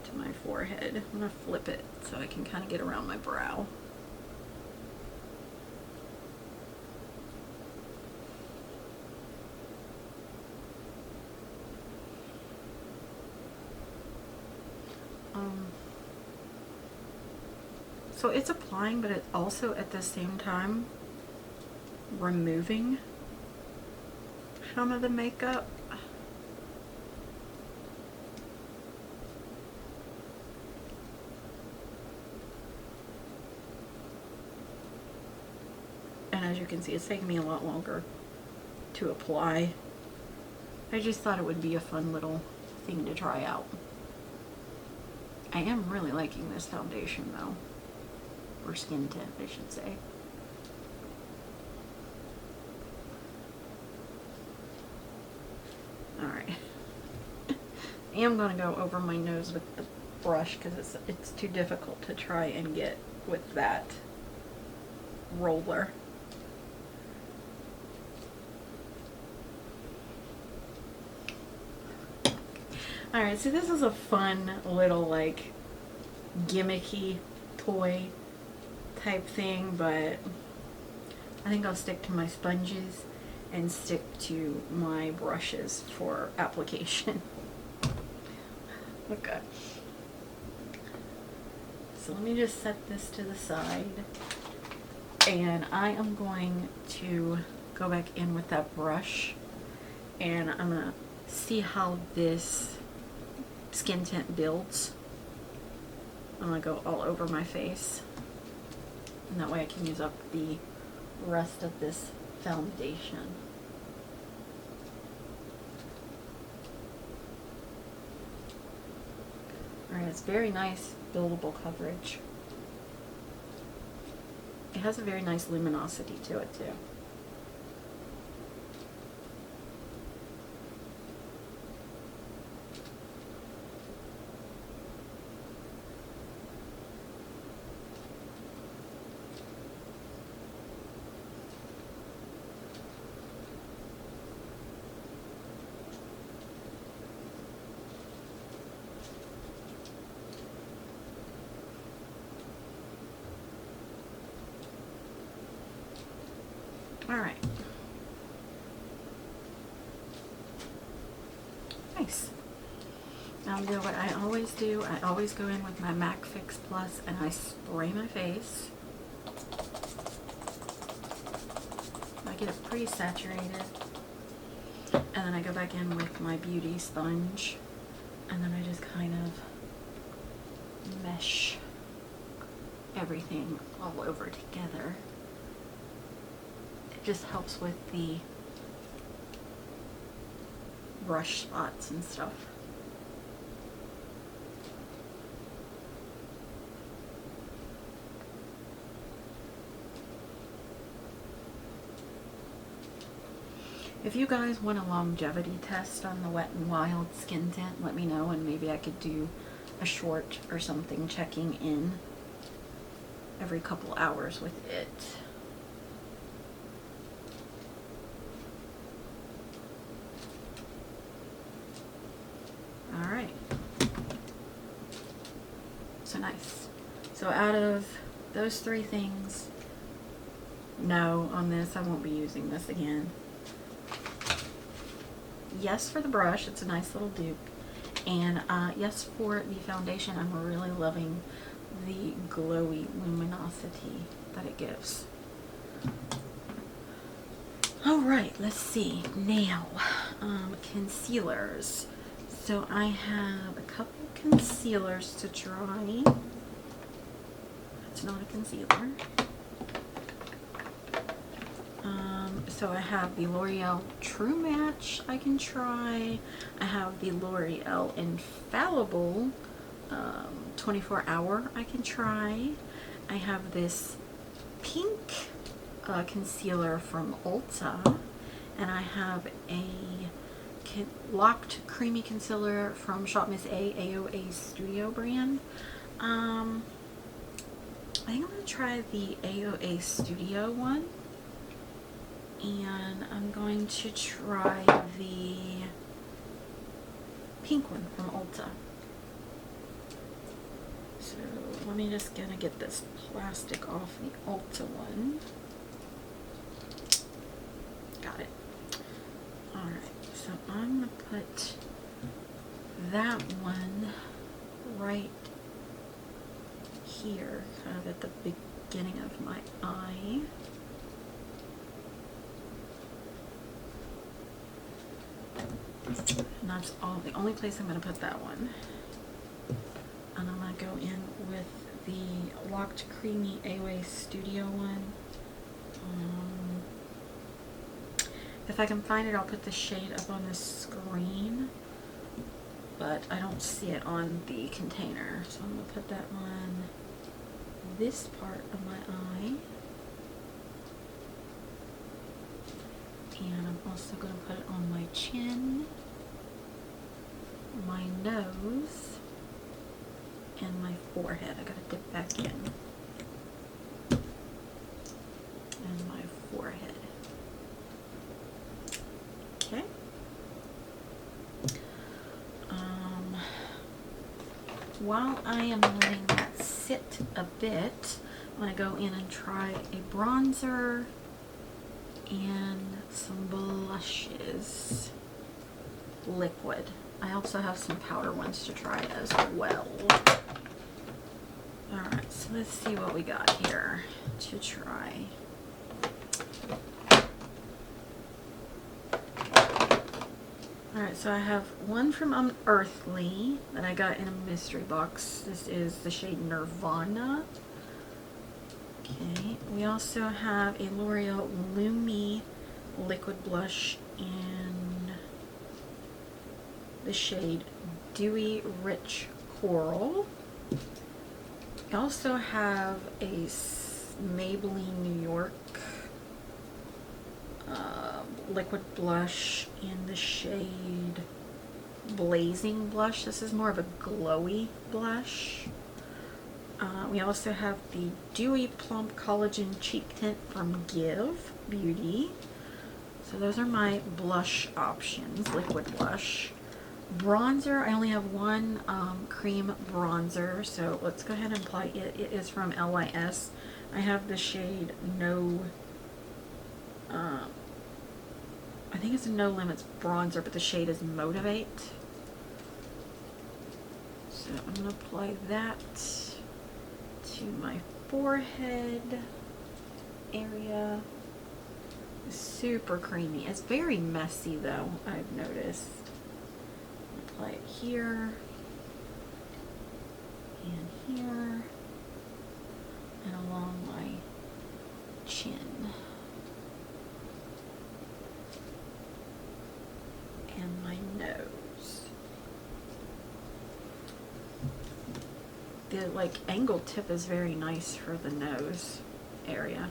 to my forehead. I'm gonna flip it so I can kind of get around my brow. So it's applying, but it's also at the same time removing some of the makeup. And as you can see, it's taking me a lot longer to apply. I just thought it would be a fun little thing to try out. I am really liking this foundation though. Or skin tint, I should say. am going to go over my nose with the brush because it's too difficult to try and get with that roller. Alright, so this is a fun little like gimmicky toy type thing, but I think I'll stick to my sponges and stick to my brushes for application. Okay. So let me just set this to the side, and I am going to go back in with that brush, and I'm going to see how this skin tint builds. I'm going to go all over my face, and that way I can use up the rest of this foundation. Alright, it's very nice buildable coverage. It has a very nice luminosity to it too. Alright. Nice. Now I'm going to do what I always do. I always go in with my MAC Fix Plus and I spray my face. I get it pretty saturated. And then I go back in with my beauty sponge. And then I just kind of mesh everything all over together. Just helps with the brush spots and stuff. If you guys want a longevity test on the Wet n Wild skin tint, let me know, and maybe I could do a short or something checking in every couple hours with it. Alright. So nice. So out of those three things, no on this. I won't be using this again. Yes for the brush. It's a nice little dupe. And yes for the foundation. I'm really loving the glowy luminosity that it gives. Alright, let's see. Now, concealers. So I have a couple concealers to try. It's not a concealer. So I have the L'Oreal True Match I can try. I have the L'Oreal Infallible 24 Hour I can try. I have this pink concealer from Ulta. And I have a Locked Creamy Concealer from Shop Miss A, AOA Studio brand. I think I'm going to try the AOA Studio one. And I'm going to try the pink one from Ulta. So let me just gonna get this plastic off the Ulta one. Got it. Alright, so I'm gonna put that one right here, kind of at the beginning of my eye. And that's the only place I'm going to put that one. And I'm going to go in with the Locked Creamy AOA Studio one. If I can find it, I'll put the shade up on the screen. But I don't see it on the container. So I'm going to put that on this part of my eye. And I'm also going to put it on my chin. my nose and my forehead. I gotta dip back in. And my forehead. Okay. While I am letting that sit a bit, I'm going to go in and try a bronzer and some blushes. Liquid. I also have some powder ones to try as well. Alright, so let's see what we got here to try. Alright, so I have one from Unearthly that I got in a mystery box. This is the shade Nirvana. Okay, we also have a L'Oreal Lumi liquid blush in the shade Dewy Rich Coral. I also have a Maybelline New York liquid blush in the shade Blazing Blush. This is more of a glowy blush. We also have the Dewy Plump Collagen Cheek Tint from Give Beauty. So those are my blush options, liquid blush. Bronzer, I only have one cream bronzer, so let's go ahead and apply it. It is from LYS. I have the shade I think it's a No Limits bronzer, but the shade is Motivate. So I'm going to apply that to my forehead area. It's super creamy. It's very messy though, I've noticed. Apply it here and here and along my chin and my nose. The like angled tip is very nice for the nose area.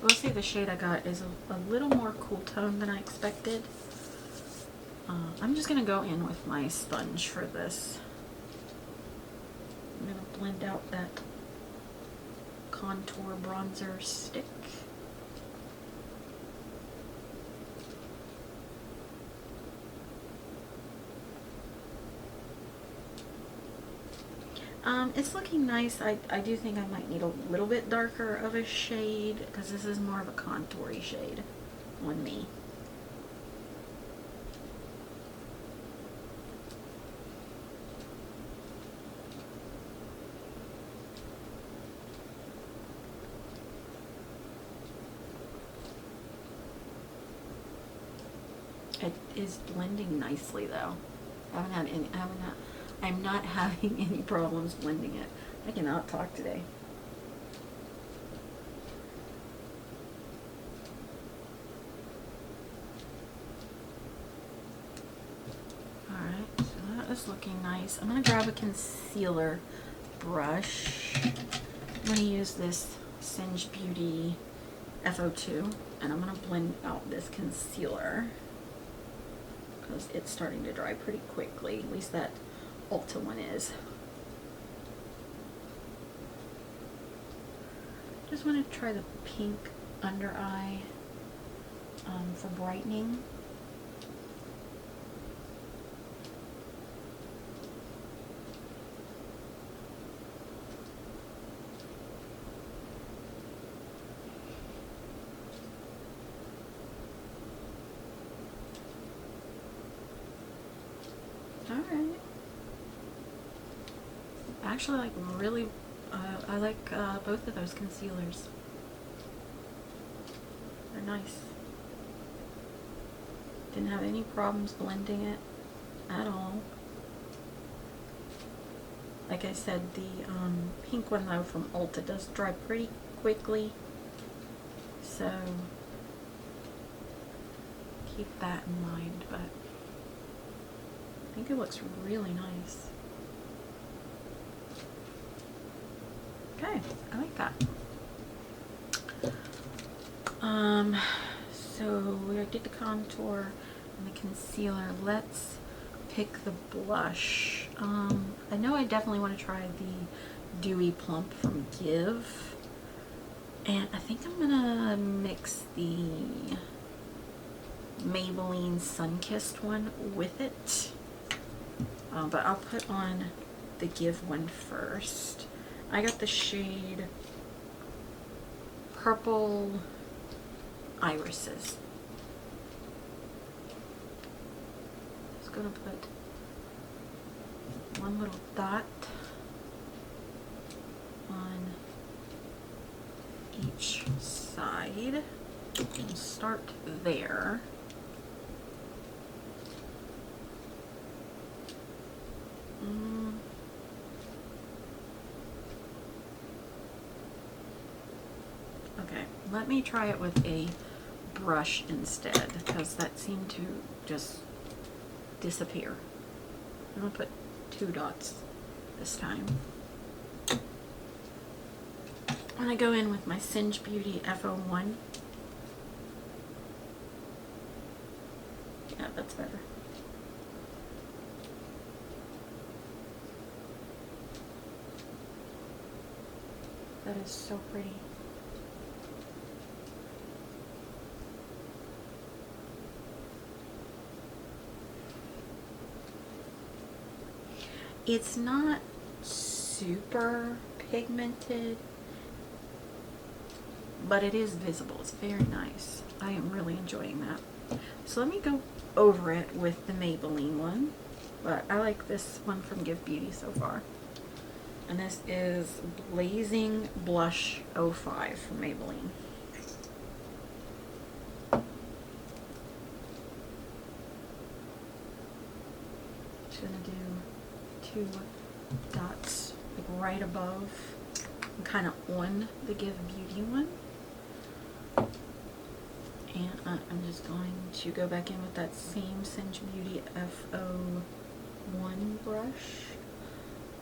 We'll see, the shade I got is a little more cool tone than I expected. I'm just going to go in with my sponge for this. I'm going to blend out that contour bronzer stick. It's looking nice. I do think I might need a little bit darker of a shade because this is more of a contoury shade on me. It is blending nicely though. I'm not having any problems blending it. I cannot talk today. Alright, so that is looking nice. I'm going to grab a concealer brush. I'm going to use this Singe Beauty FO2 and I'm going to blend out this concealer because it's starting to dry pretty quickly. At least that Ulta one is. Just want to try the pink under eye for brightening. Alright. Actually, like really, I like both of those concealers. They're nice. Didn't have any problems blending it at all. Like I said, the pink one though from Ulta does dry pretty quickly, so keep that in mind. But I think it looks really nice. Okay, I like that. So we did the contour. and the concealer. Let's pick the blush. I know I definitely want to try the Dewy Plump from Give. And I think I'm gonna mix the Maybelline Sunkissed one with it. But I'll put on the Give one first. I got the shade Purple Irises. Just gonna put one little dot on each side. We'll start there. Okay, let me try it with a brush instead, because that seemed to just disappear. I'm gonna put 2 dots this time. I'm gonna go in with my Singe Beauty F01. Yeah, that's better. That is so pretty. It's not super pigmented, but it is visible. It's very nice. I am really enjoying that. So let me go over it with the Maybelline one, but I like this one from Give Beauty so far. And this is Blazing Blush 05 from Maybelline. Just gonna do 2 dots like right above and kind of on the Give Beauty one. And I'm just going to go back in with that same Singe Beauty F01 brush.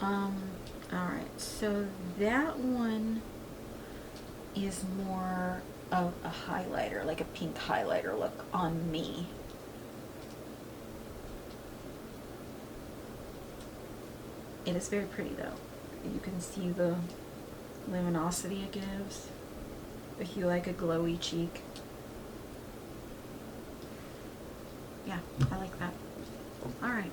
Alright, so that one is more of a highlighter, like a pink highlighter look on me. It is very pretty though. You can see the luminosity it gives. If you like a glowy cheek. Yeah, I like that. Alright.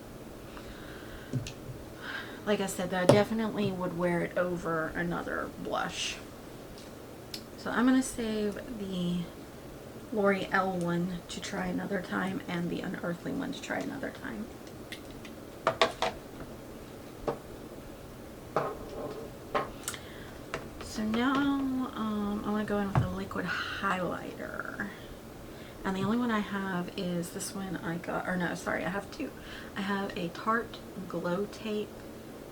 Like I said, I definitely would wear it over another blush. So I'm going to save the L'Oreal one to try another time and the Unearthly one to try another time. So now I'm going to go in with a liquid highlighter. And the only one I have is this one I got, or no, sorry, I have 2. I have a Tarte Glow Tape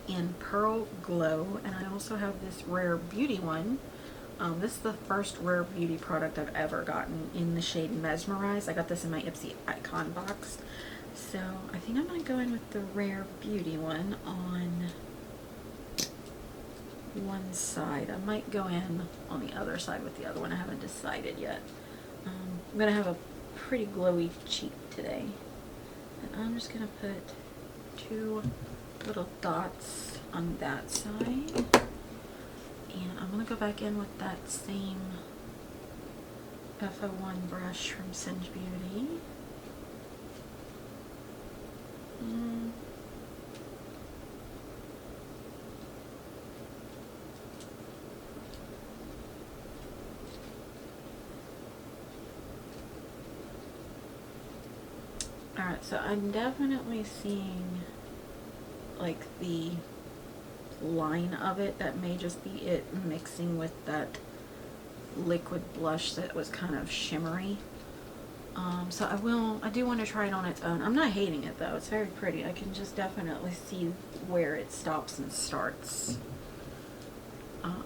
in Pearl Glow, and I also have this Rare Beauty one. This is the first Rare Beauty product I've ever gotten in the shade Mesmerize. I got this in my Ipsy Icon box. So I think I'm going to go in with the Rare Beauty one on one side. I might go in on the other side with the other one. I haven't decided yet. I'm going to have a pretty glowy cheek today. And I'm just going to put 2 little dots on that side. And I'm going to go back in with that same F01 brush from Singe Beauty. Alright, so I'm definitely seeing like the line of it. That may just be it mixing with that liquid blush that was kind of shimmery. So I do want to try it on its own. I'm not hating it though. It's very pretty. I can just definitely see where it stops and starts.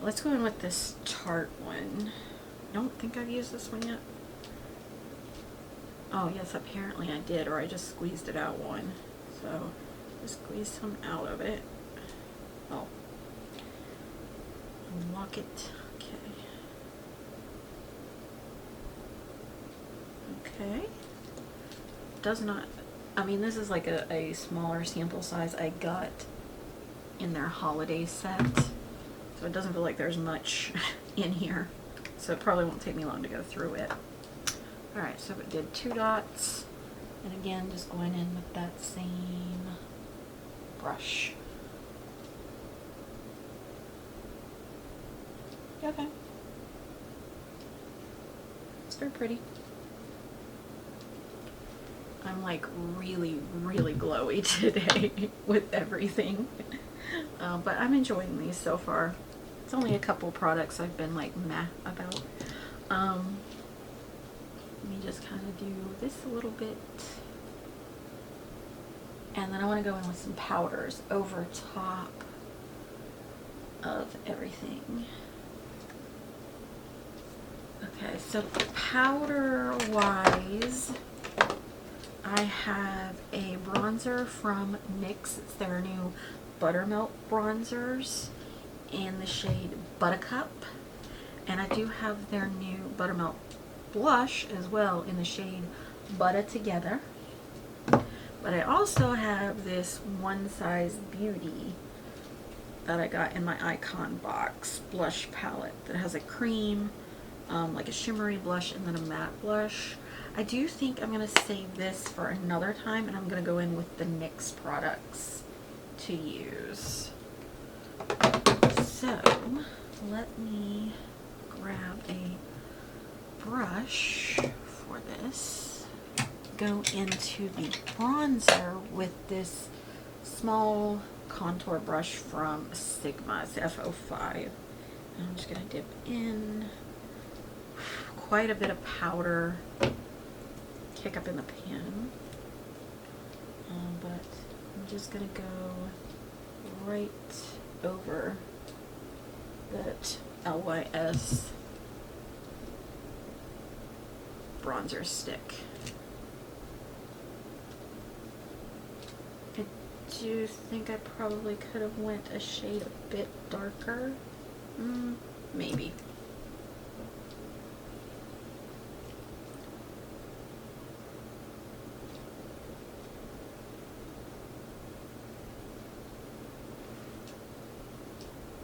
Let's go in with this Tarte one. I don't think I've used this one yet. Oh yes, apparently I did, or I just squeezed it out one. So just squeeze some out of it. Oh. Lock it. Okay. does not, I mean, this is like a smaller sample size I got in their holiday set. So it doesn't feel like there's much in here. So it probably won't take me long to go through it. Alright, so it did 2 dots. And again, just going in with that same brush. Okay. It's very pretty. I'm like really, really glowy today with everything. But I'm enjoying these so far. It's only a couple products I've been like meh about. Let me just kind of do this a little bit. And then I want to go in with some powders over top of everything. Okay, so powder wise, I have a bronzer from NYX. It's their new Buttermilk bronzers in the shade Buttercup. And I do have their new Buttermilk blush as well in the shade Butter Together. But I also have this One Size Beauty that I got in my Icon box blush palette that has a cream, like a shimmery blush, and then a matte blush. I do think I'm going to save this for another time, and I'm going to go in with the NYX products to use. So let me grab a brush for this. Go into the bronzer with this small contour brush from Sigma. It's F05. And I'm just going to dip in quite a bit of powder, kick up in the pan. But I'm just going to go right over that LYS bronzer stick. I do think I probably could have went a shade a bit darker. Maybe.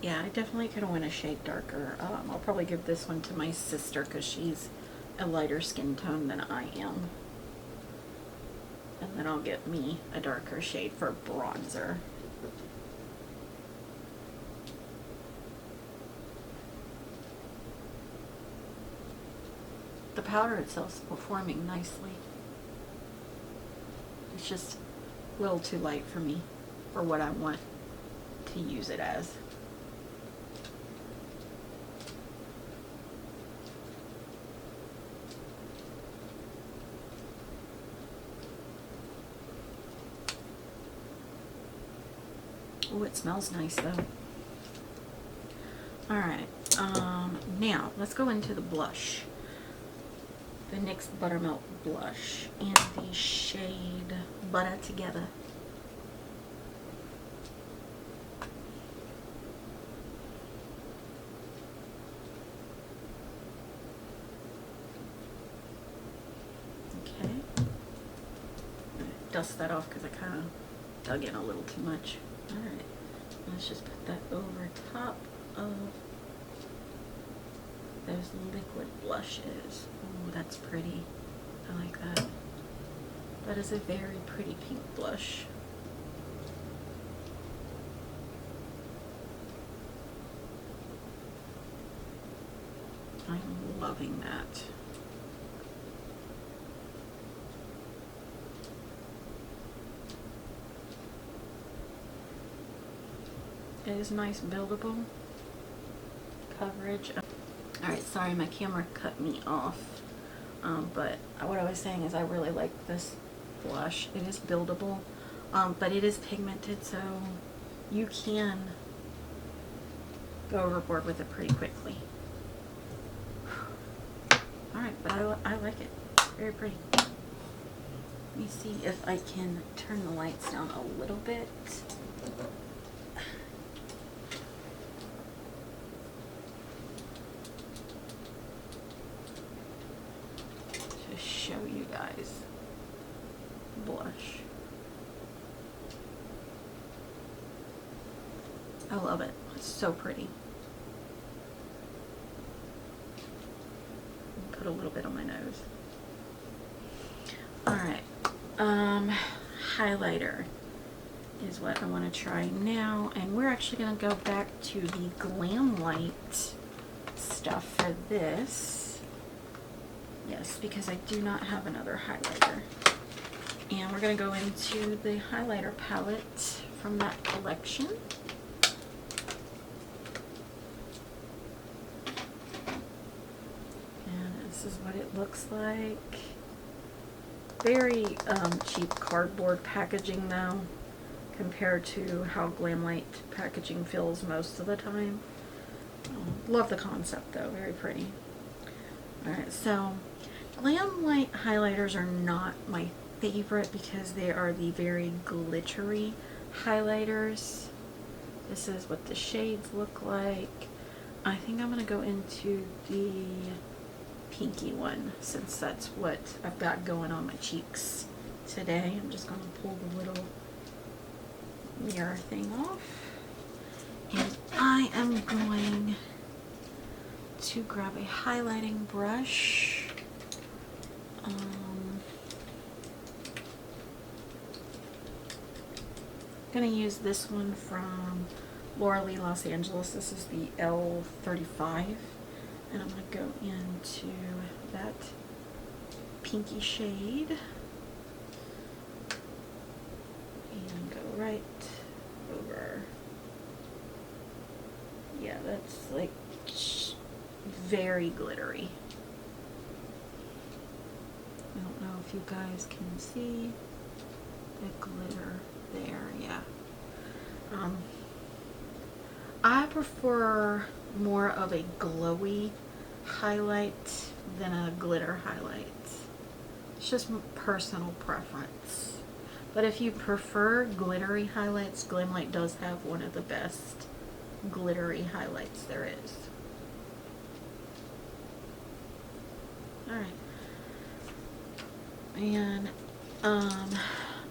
Yeah, I definitely could have went a shade darker. I'll probably give this one to my sister because she's a lighter skin tone than I am. And then I'll get me a darker shade for bronzer. The powder itself is performing nicely. It's just a little too light for me for what I want to use it as. Oh, it smells nice though. Alright, now let's go into the blush. The NYX Buttermilk blush in the shade Butter Together. Okay. Dust that off because I kind of dug in a little too much. Alright, let's just put that over top of those liquid blushes. Oh, that's pretty. I like that. That is a very pretty pink blush. I'm loving that. It is nice buildable coverage. Alright, sorry my camera cut me off, but what I was saying is I really like this blush. It is buildable, but it is pigmented, so you can go overboard with it pretty quickly. Alright, but I like it. Very pretty. Let me see if I can turn the lights down a little bit. Show you guys. blush. I love it. It's so pretty. Put a little bit on my nose. Alright. Highlighter is what I want to try now. And we're actually going to go back to the Glamlite stuff for this. Yes, because I do not have another highlighter. And we're going to go into the highlighter palette from that collection. And this is what it looks like. Very cheap cardboard packaging though, compared to how Glamlite packaging feels most of the time. Love the concept though, very pretty. Alright, so Glamlite highlighters are not my favorite because they are the very glittery highlighters. This is what the shades look like. I think I'm going to go into the pinky one since that's what I've got going on my cheeks today. I'm just going to pull the little mirror thing off. And I am going to grab a highlighting brush. I'm going to use this one from Laura Lee Los Angeles. This is the L35. And I'm going to go into that pinky shade. And go right over. Yeah, that's like very glittery. I don't know if you guys can see the glitter there. Yeah. I prefer more of a glowy highlight than a glitter highlight. It's just personal preference. But if you prefer glittery highlights, Glamlite does have one of the best glittery highlights there is. Alright. And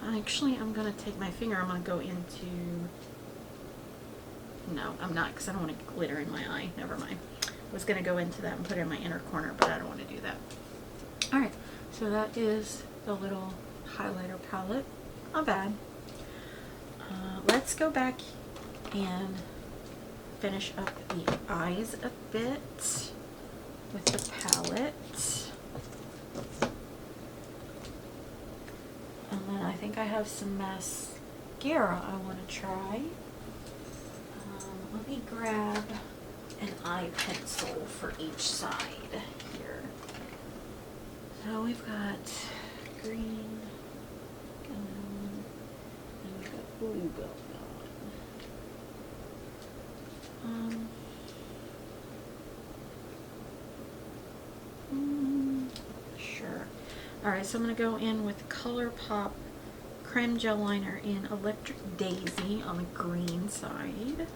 actually I'm going to take my finger, I'm going to go into, no I'm not because I don't want to glitter in my eye, never mind. I was going to go into that and put it in my inner corner, but I don't want to do that. Alright, so that is the little highlighter palette. Not bad. Let's go back and finish up the eyes a bit with the palette. And then I think I have some mascara I want to try. Let me grab an eye pencil for each side here. So we've got green going on, and we've got blue going on. Sure. Alright, so I'm going to go in with ColourPop Creme Gel Liner in Electric Daisy on the green side.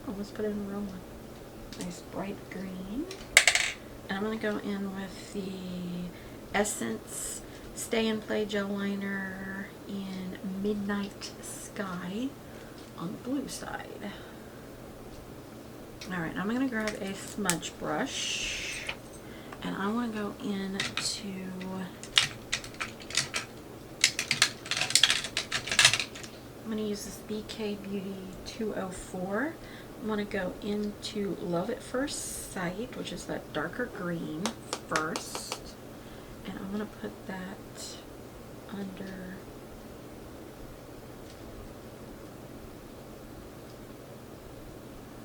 Almost put it in the wrong one. Nice bright green. And I'm going to go in with the Essence Stay and Play Gel Liner in Midnight Sky on the blue side. Alright, I'm going to grab a smudge brush and I want to go into I'm going to use this BK Beauty 204. I'm going to go into Love at First Sight, which is that darker green first. And I'm going to put that under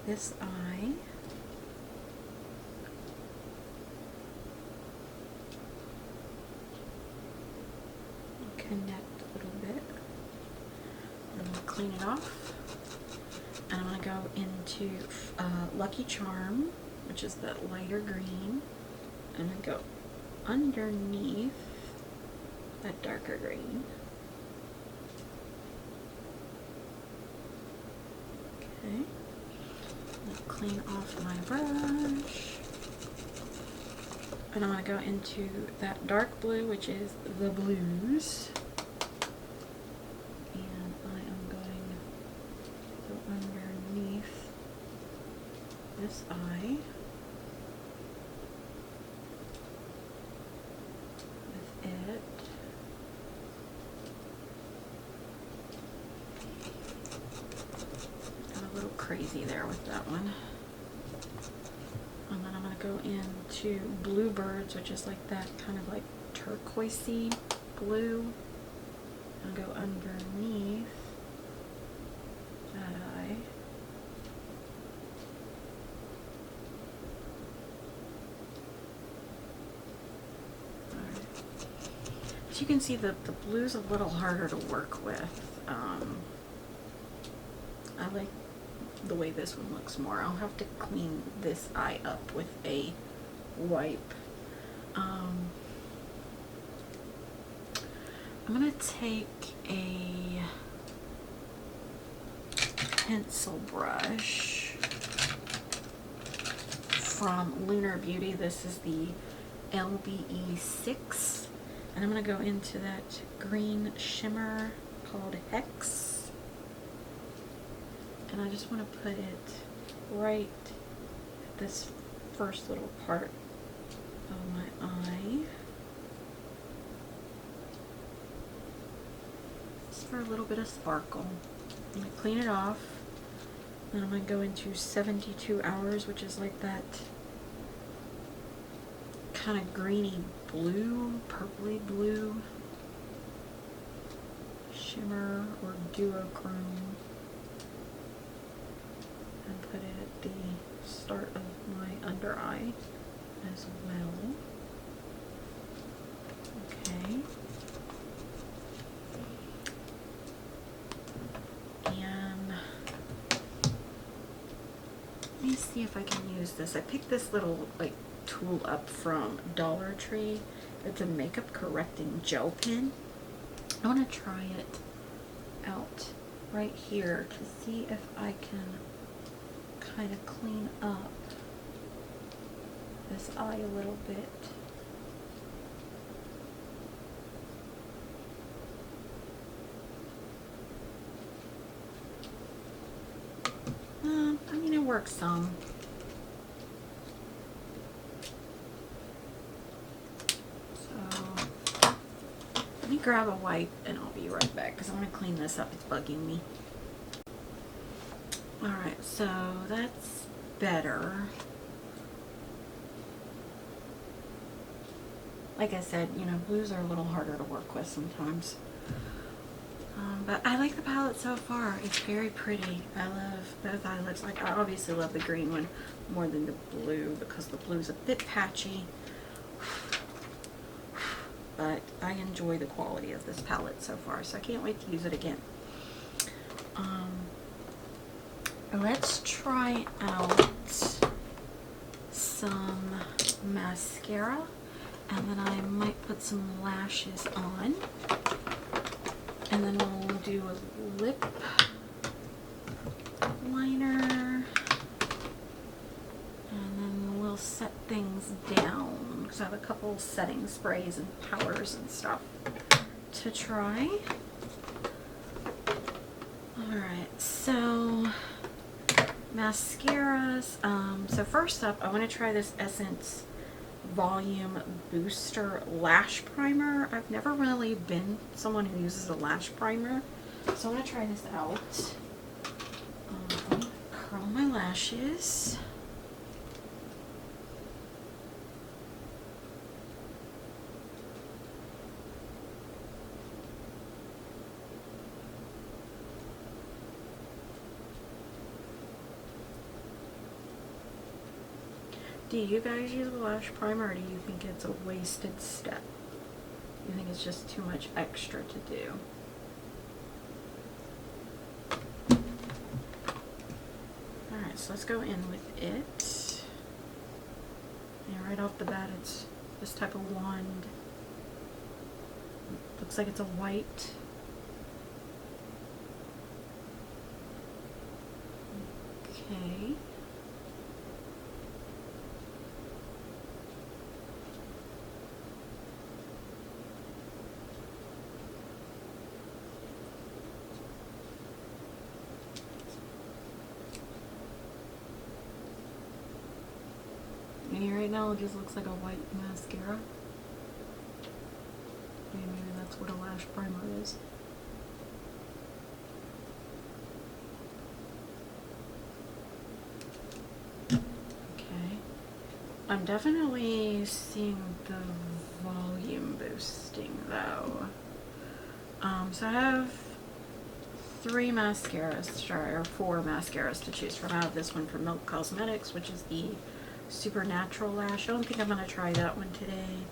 this eye. Connect a little bit. I'm going to clean it off. And I'm going to go into Lucky Charm, which is that lighter green. And then go underneath that darker green. Okay. Clean off my brush. And I'm going to go into that dark blue, which is the blues. And I am going to go underneath this eye with it. Got a little crazy there with that one. And then I'm going to go into Bluebirds, which is like that kind of like turquoisey blue. I'll go underneath that eye. Alright. As you can see, the blue's a little harder to work with. I like the way this one looks more. I'll have to clean this eye up with a wipe. I'm gonna take a pencil brush from Lunar Beauty. This is the LBE6, and I'm gonna go into that green shimmer called Hex. And I just want to put it right at this first little part of my eye. Just for a little bit of sparkle. I'm going to clean it off. Then I'm going to go into 72 hours, which is like that kind of greeny blue, purpley blue shimmer or duochrome. And put it at the start of my under eye as well. Okay. And let me see if I can use this. I picked this little like tool up from Dollar Tree. It's a makeup correcting gel pen. I want to try it out right here to see if I can kind of clean up this eye a little bit. I mean, it works some. So let me grab a wipe and I'll be right back because I want to clean this up. It's bugging me. Alright, so that's better. Like I said, you know, blues are a little harder to work with sometimes. But I like the palette so far. It's very pretty. I love both eye looks. Like, I obviously love the green one more than the blue because the blue's a bit patchy. But I enjoy the quality of this palette so far, so I can't wait to use it again. Let's try out some mascara, and then I might put some lashes on, and then we'll do a lip liner, and then we'll set things down because I have a couple setting sprays and powders and stuff to try. Alright, so mascaras. So first up, I want to try this Essence Volume Booster Lash Primer. I've never really been someone who uses a lash primer, so I'm going to try this out. Curl my lashes. Do you guys use a lash primer, or do you think it's a wasted step? You think it's just too much extra to do? Alright, so let's go in with it. Yeah, right off the bat it's this type of wand. Looks like it's a white. Okay. Me right now, it just looks like a white mascara. Maybe that's what a lash primer is. Okay. I'm definitely seeing the volume boosting though. So I have 3 mascaras to try, or 4 mascaras to choose from. I have this one from Milk Cosmetics, which is the Supernatural Lash. I don't think I'm going to try that one today.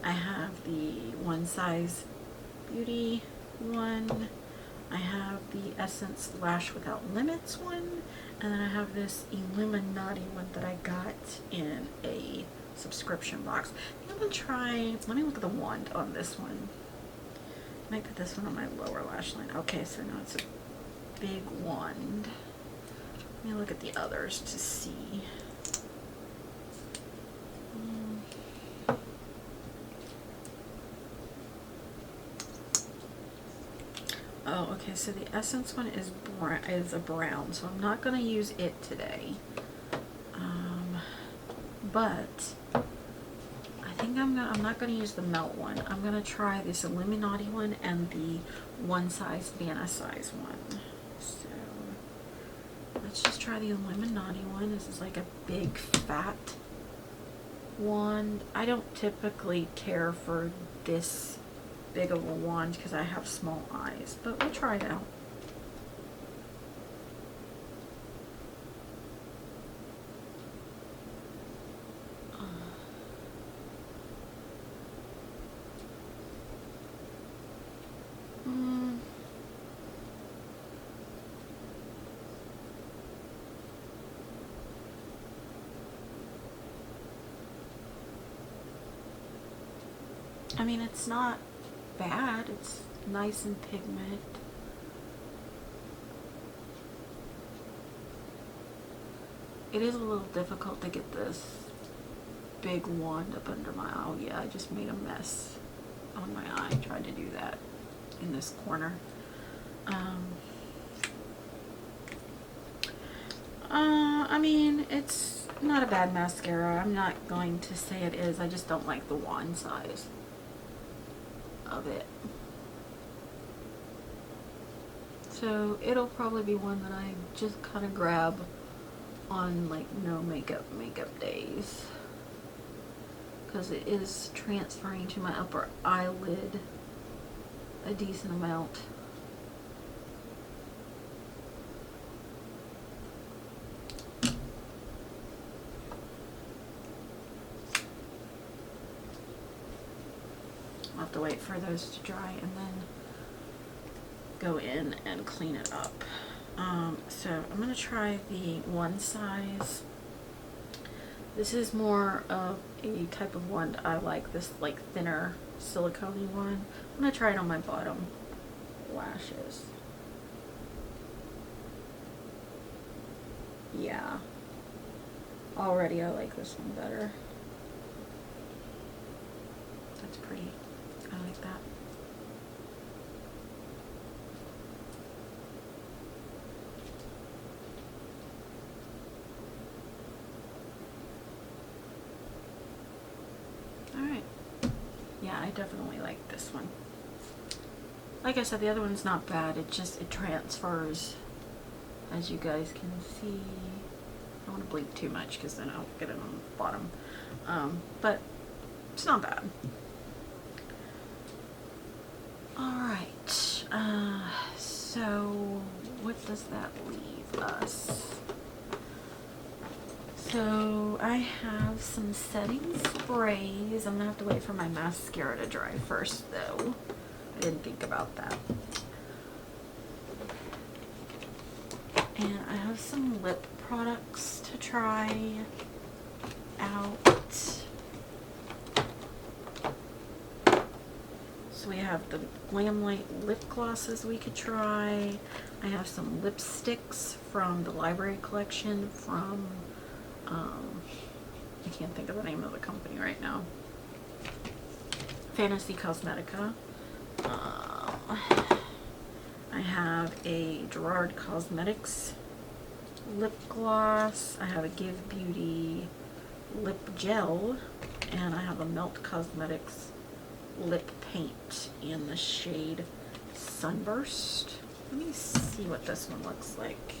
I have the One Size Beauty one. I have the Essence Lash Without Limits one. And then I have this Illuminati one that I got in a subscription box. I'm going to try, let me look at the wand on this one. I might put this one on my lower lash line. Okay, so now it's a big wand. Let me look at the others to see. Oh, okay, so the Essence one is a brown, so I'm not going to use it today. But I think I'm not going to use the Melt one. I'm going to try this Illuminati one and the One Size Vanna Size one. So let's just try the Illuminati one. This is like a big fat wand. I don't typically care for this big of a wand because I have small eyes, but we'll try it out. I mean, it's not bad. It's nice and pigment. It is a little difficult to get this big wand up under my eye. Oh yeah, I just made a mess on my eye. I tried to do that in this corner. I mean, it's not a bad mascara. I'm not going to say it is. I just don't like the wand size of it. So it'll probably be one that I just kind of grab on like no makeup days, because it is transferring to my upper eyelid a decent amount. I'll have to wait for those to dry and then go in and clean it up. So I'm going to try the One Size. This is more of a type of wand I like, this like thinner silicone one. I'm going to try it on my bottom lashes. Yeah. Already I like this one better. That's pretty. I like that. Alright. Yeah, I definitely like this one. Like I said, the other one's not bad. It transfers, as you guys can see. I don't want to blink too much because then I'll get it on the bottom. But it's not bad. Alright. So what does that leave us? So I have some setting sprays. I'm gonna have to wait for my mascara to dry first though. I didn't think about that. And I have some lip products to try out. So we have the Glamlite lip glosses we could try. I have some lipsticks from the library collection from I can't think of the name of the company right now. Fantasy Cosmetica. I have a Gerard Cosmetics lip gloss. I have a Give Beauty lip gel, and I have a Melt Cosmetics lip paint in the shade Sunburst. Let me see what this one looks like,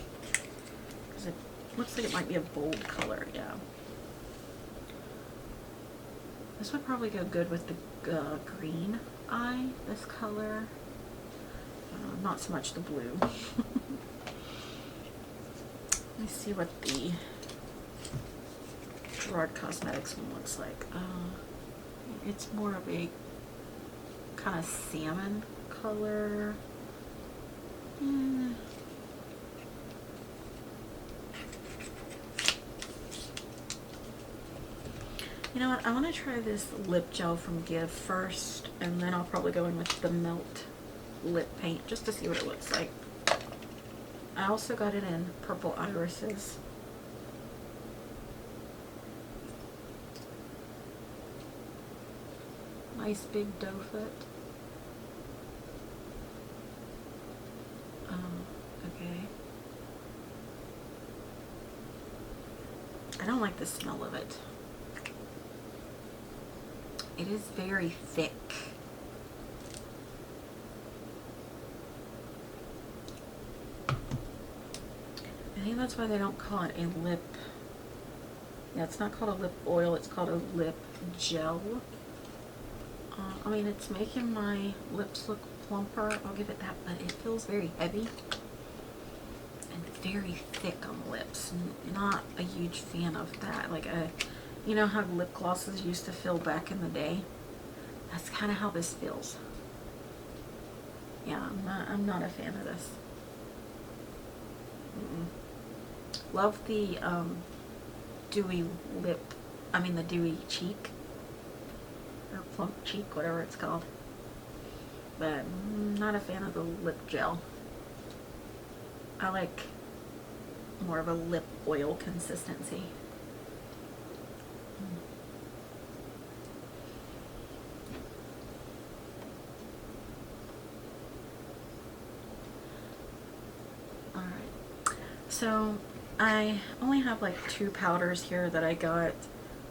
because it looks like it might be a bold color. Yeah, this would probably go good with the green eye, this color. Not so much the blue. Let me see what the Gerard Cosmetics one looks like. It's more of a kind of salmon color. You know what? I want to try this lip gel from Give first, and then I'll probably go in with the Melt lip paint just to see what it looks like. I also got it in Purple Irises. Nice big doe foot. Okay. I don't like the smell of it. It is very thick. I think that's why they don't call it a lip. Yeah, it's not called a lip oil, it's called a lip gel. I mean, it's making my lips look plumper, I'll give it that, but it feels very heavy and very thick on the lips. Not a huge fan of that. Like you know how lip glosses used to feel back in the day? That's kind of how this feels. Yeah, I'm not a fan of this. Love the dewy lip, the dewy cheek, or plump cheek, whatever it's called. But not a fan of the lip gel. I like more of a lip oil consistency. Alright, so I only have like 2 powders here that I got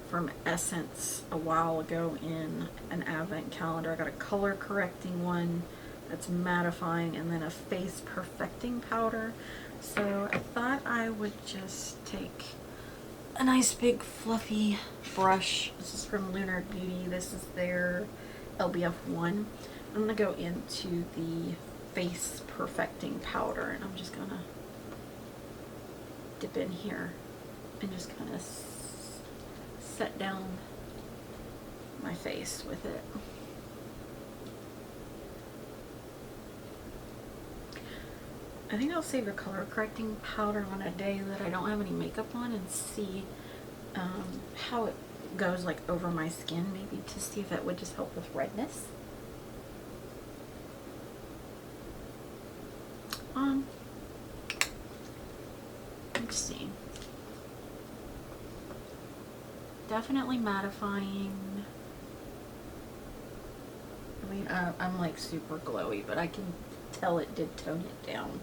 from Essence a while ago in an advent calendar. I got a color correcting one that's mattifying, and then a face perfecting powder. So I thought I would just take a nice big fluffy brush. This is from Lunar Beauty. This is their LBF 1. I'm gonna go into the face perfecting powder, and I'm just gonna dip in here and just kind of set down my face with it. I think I'll save the color correcting powder on a day that I don't have any makeup on and see how it goes like over my skin, maybe to see if it would just help with redness. Let's see. Definitely mattifying. I mean, I'm like super glowy, but I can tell it did tone it down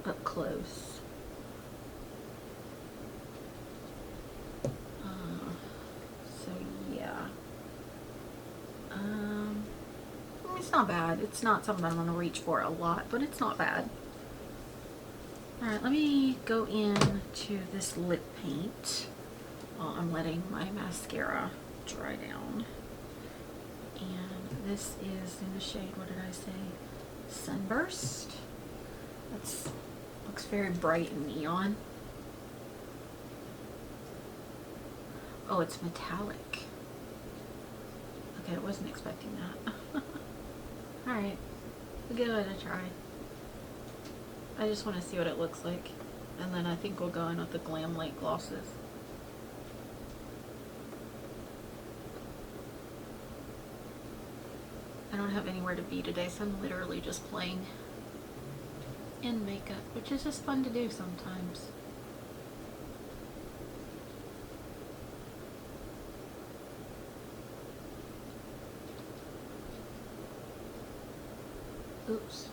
up close. So yeah. It's not bad. It's not something I'm gonna reach for a lot, but it's not bad. Alright, let me go into this lip paint while I'm letting my mascara dry down. And this is in the shade, what did I say? Sunburst. That's looks very bright and neon. Oh, it's metallic. Okay, I wasn't expecting that. Alright, we'll give it a try. I just want to see what it looks like, and then I think we'll go in with the Glam Light glosses. I don't have anywhere to be today, so I'm literally just playing in makeup, which is just fun to do sometimes. Oops.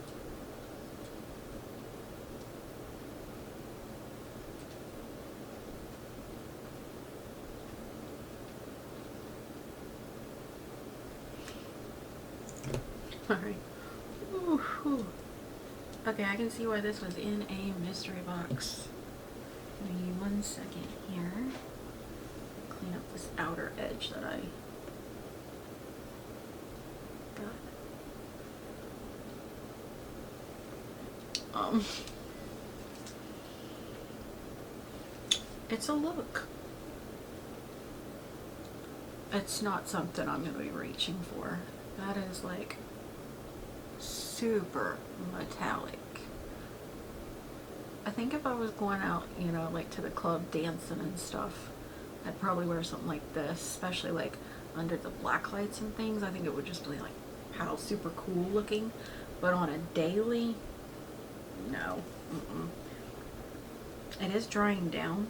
Alright. Ooh, ooh. Okay, I can see why this was in a mystery box. Give me 1 second here. Clean up this outer edge that I got. It's a look. It's not something I'm going to be reaching for. That is like super metallic. I think if I was going out, you know, like to the club dancing and stuff, I'd probably wear something like this, especially like under the black lights and things. I think it would just be like, how super cool looking. But on a daily, no. It is drying down.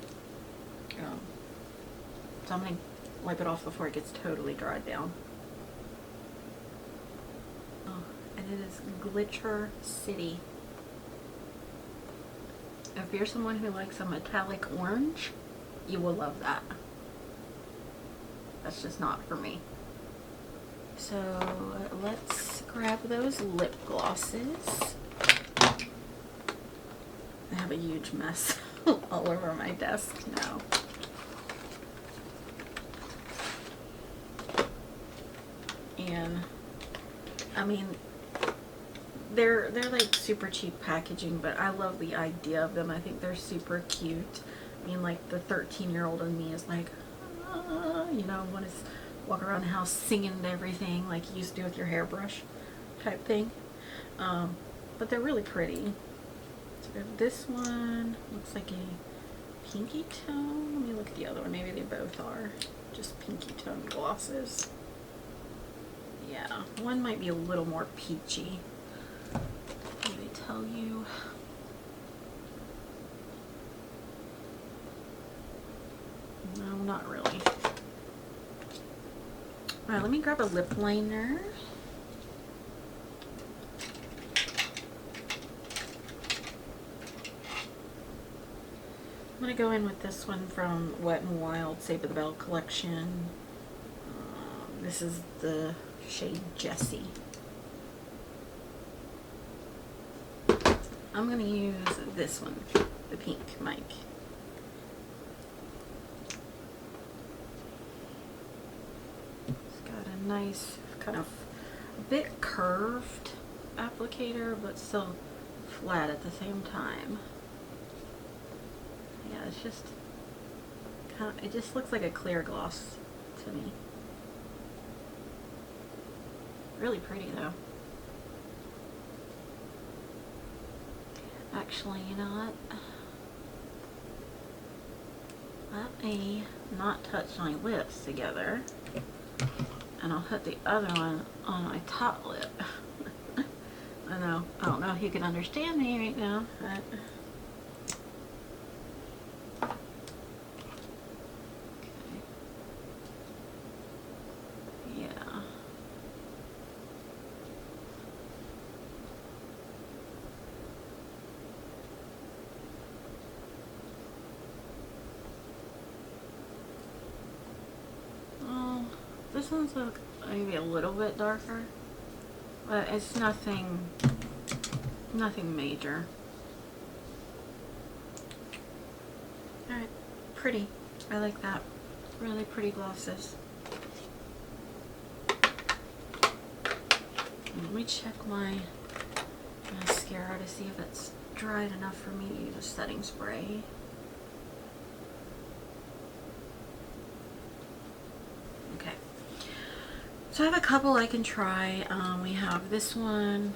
So I'm going to wipe it off before it gets totally dried down. Oh, and it is Glitcher City. If you're someone who likes a metallic orange, you will love that. That's just not for me. So let's grab those lip glosses. I have a huge mess all over my desk now. And I mean, they're like super cheap packaging, but I love the idea of them. I think they're super cute. I mean, like the 13-year-old in me is like, you know, want to walk around the house singing to everything like you used to do with your hairbrush type thing. But they're really pretty. So this one looks like a pinky tone. Let me look at the other one. Maybe they both are just pinky tone glosses. Yeah, one might be a little more peachy. Did they tell you? No, not really. Alright, let me grab a lip liner. I'm going to go in with this one from Wet n Wild Save the Bell collection. This is the shade Jessie. I'm going to use this one, the pink Mike. It's got a nice, kind of a bit curved applicator, but still flat at the same time. Yeah, it's just kind of, it just looks like a clear gloss to me. Really pretty though. Actually, you know what? Let me not touch my lips together, and I'll put the other one on my top lip. I don't know if you can understand me right now, but this one's maybe a little bit darker, but it's nothing major. Alright, pretty. I like that. Really pretty glosses. Let me check my mascara to see if it's dried enough for me to use a setting spray. Okay. So I have a couple I can try. We have this one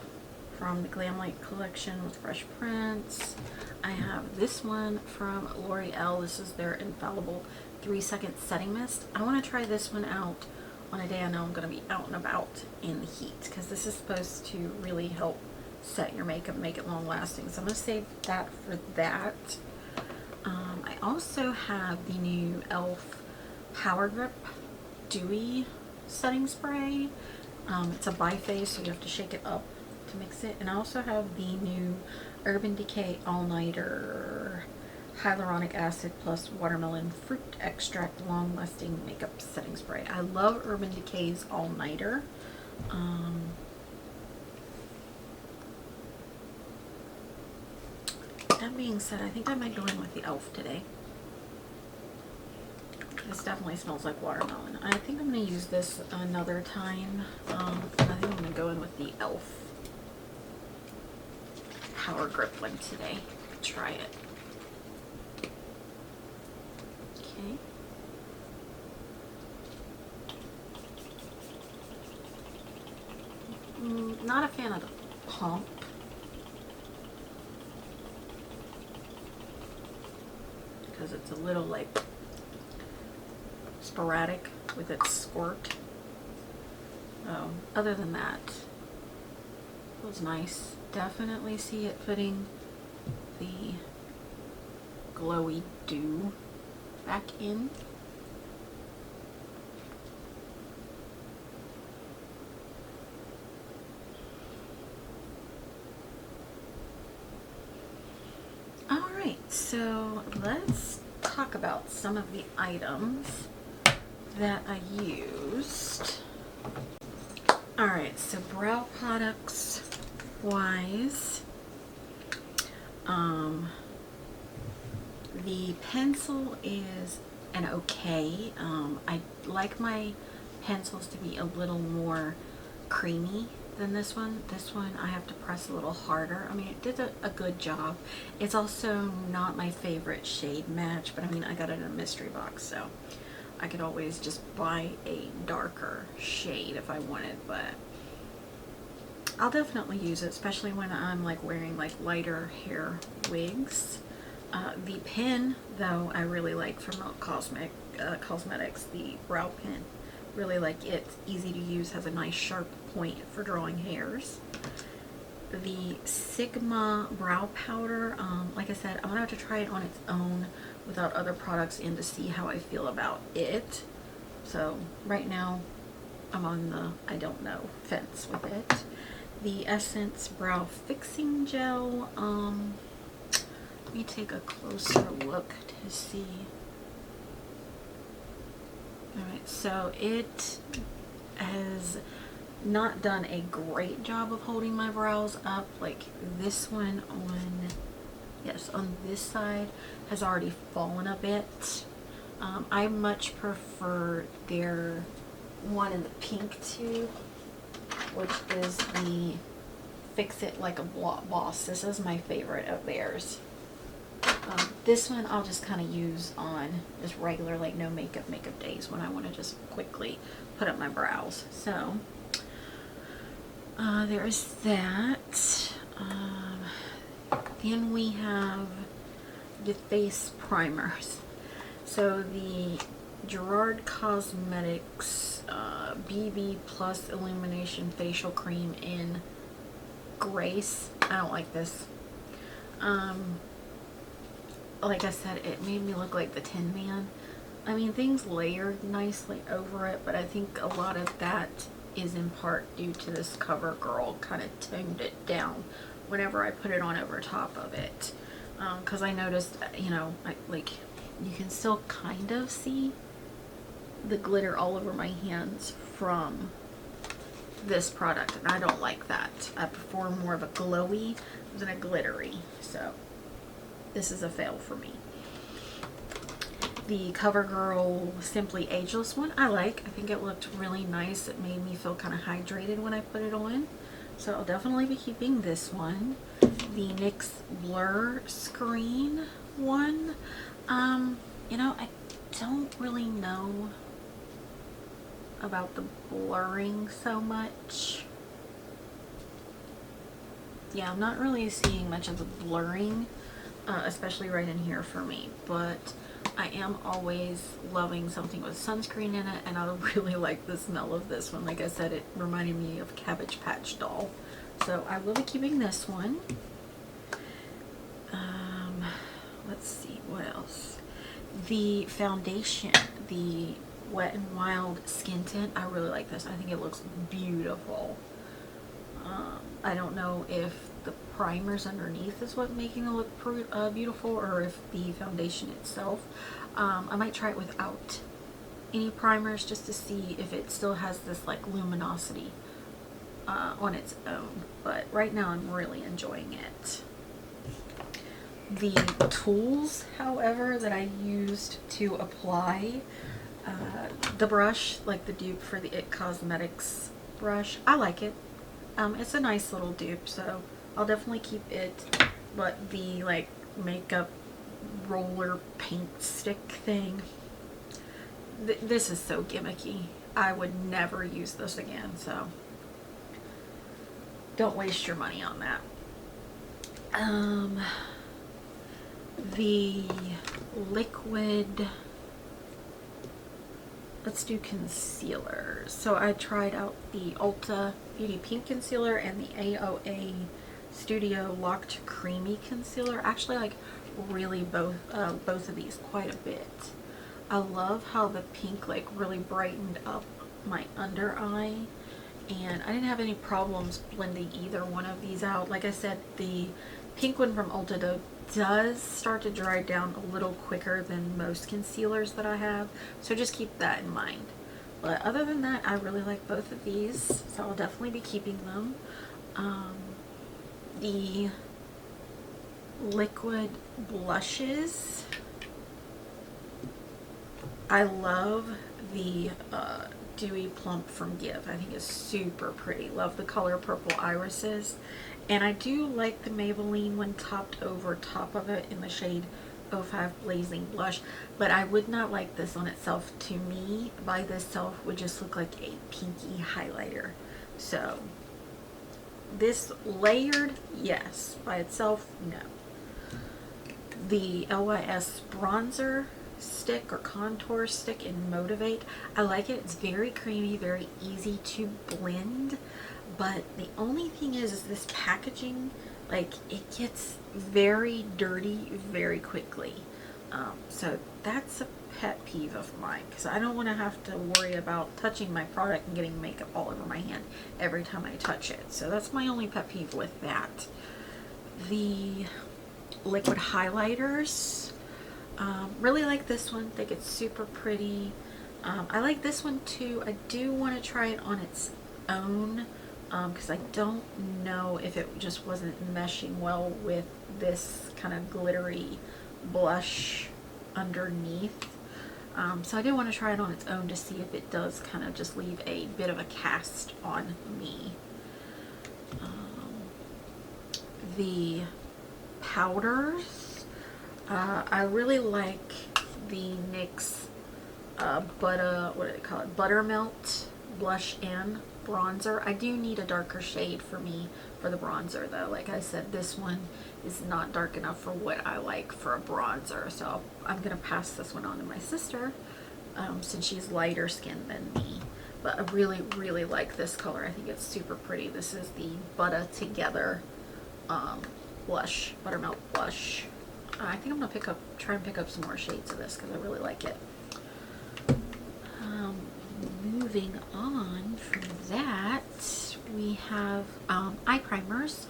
from the Glamlight collection with Fresh Prints. I have this one from L'Oreal. This is their Infallible 3-second setting mist. I want to try this one out on a day I know I'm going to be out and about in the heat, because this is supposed to really help set your makeup, make it long lasting. So I'm going to save that for that. I also have the new e.l.f. Power Grip Dewy setting spray. It's a biphase, so you have to shake it up to mix it. And I also have the new Urban Decay All Nighter Hyaluronic Acid plus Watermelon Fruit Extract Long Lasting Makeup Setting Spray. I love Urban Decay's All Nighter. that being said, I think I might go in with the e.l.f. today. This definitely smells like watermelon. I think I'm going to use this another time. I think I'm going to go in with the e.l.f. Power Grip one today. Try it. Okay. Not a fan of the pump. Because it's a little like sporadic with its squirt. Other than that, it was nice. Definitely see it putting the glowy dew back in. Alright, so let's talk about some of the items that I used. Alright, so brow products wise, the pencil is an okay. I like my pencils to be a little more creamy than this one. This one I have to press a little harder. I mean, it did a good job. It's also not my favorite shade match, but I mean, I got it in a mystery box, so I could always just buy a darker shade if I wanted, but I'll definitely use it, especially when I'm like wearing like lighter hair wigs. The pen, though, I really like from Milk Cosmetics, the brow pen. Really like it. It's easy to use, has a nice sharp point for drawing hairs. The Sigma brow powder, like I said, I'm gonna have to try it on its own without other products in to see how I feel about it. So right now I'm on the I don't know fence with it. The Essence brow fixing gel, let me take a closer look to see. Alright, so it has not done a great job of holding my brows up. Like this one on, yes, on this side has already fallen a bit. I much prefer their one in the pink tube, which is the Fix It Like a Boss. This is my favorite of theirs. This one I'll just kind of use on just regular, like no makeup days when I want to just quickly put up my brows. So there is that. Then we have the face primers. So the Gerard Cosmetics BB Plus Illumination Facial Cream in Grace. I don't like this. Like I said, it made me look like the Tin Man. I mean, things layered nicely over it, but I think a lot of that is in part due to this CoverGirl kind of toned it down whenever I put it on over top of it. Because I noticed, you know, you can still kind of see the glitter all over my hands from this product, and I don't like that. I prefer more of a glowy than a glittery, so this is a fail for me. The CoverGirl Simply Ageless one I think it looked really nice. It made me feel kind of hydrated when I put it on, so I'll definitely be keeping this one. The NYX Blur Screen one, you know, I don't really know about the blurring so much. Yeah, I'm not really seeing much of the blurring, especially right in here for me, but I am always loving something with sunscreen in it, and I really like the smell of this one. Like I said, it reminded me of Cabbage Patch Doll, so I will be keeping this one. Let's see, what else? The foundation, the Wet n Wild Skin Tint, I really like this. I think it looks beautiful. I don't know if the primers underneath is what making it look beautiful, or if the foundation itself. I might try it without any primers just to see if it still has this like luminosity on its own, but right now I'm really enjoying it. The tools, however, that I used to apply the brush, like the dupe for the IT Cosmetics brush, I like it. It's a nice little dupe, so I'll definitely keep it. But the like makeup roller paint stick thing, this is so gimmicky. I would never use this again, so don't waste your money on that. The liquid, let's do concealers. So I tried out the Ulta Beauty Pink Concealer and the AOA Studio Locked Creamy Concealer. Actually, like really both of these quite a bit. I love how the pink like really brightened up my under eye, and I didn't have any problems blending either one of these out. Like I said, the pink one from Ulta does start to dry down a little quicker than most concealers that I have, so just keep that in mind. But other than that, I really like both of these, so I'll definitely be keeping them. The liquid blushes, I love the Dewy Plump from Give. I think it's super pretty. Love the color Purple Irises. And I do like the Maybelline one topped over top of it in the shade 05 Blazing Blush. But I would not like this on itself. To me, by itself, would just look like a pinky highlighter. So, this layered, yes. By itself, no. The LYS bronzer stick or contour stick in Motivate, I like it. It's very creamy, very easy to blend, but the only thing is this packaging, like it gets very dirty very quickly. So that's a pet peeve of mine, because I don't want to have to worry about touching my product and getting makeup all over my hand every time I touch it. So that's my only pet peeve with that. The liquid highlighters, really like this one. I think it's super pretty. I like this one too. I do want to try it on its own, because I don't know if it just wasn't meshing well with this kind of glittery blush underneath. So I do want to try it on its own to see if it does kind of just leave a bit of a cast on me. The powders, I really like the NYX Buttermelt blush and bronzer. I do need a darker shade for me for the bronzer though. Like I said, this one is not dark enough for what I like for a bronzer, so I'm gonna pass this one on to my sister, since she's lighter skinned than me. But I really like this color. I think it's super pretty. This is the Butter Together blush, Buttermelt blush. I think I'm gonna try and pick up some more shades of this because I really like it. Moving on from that, we have eye primers.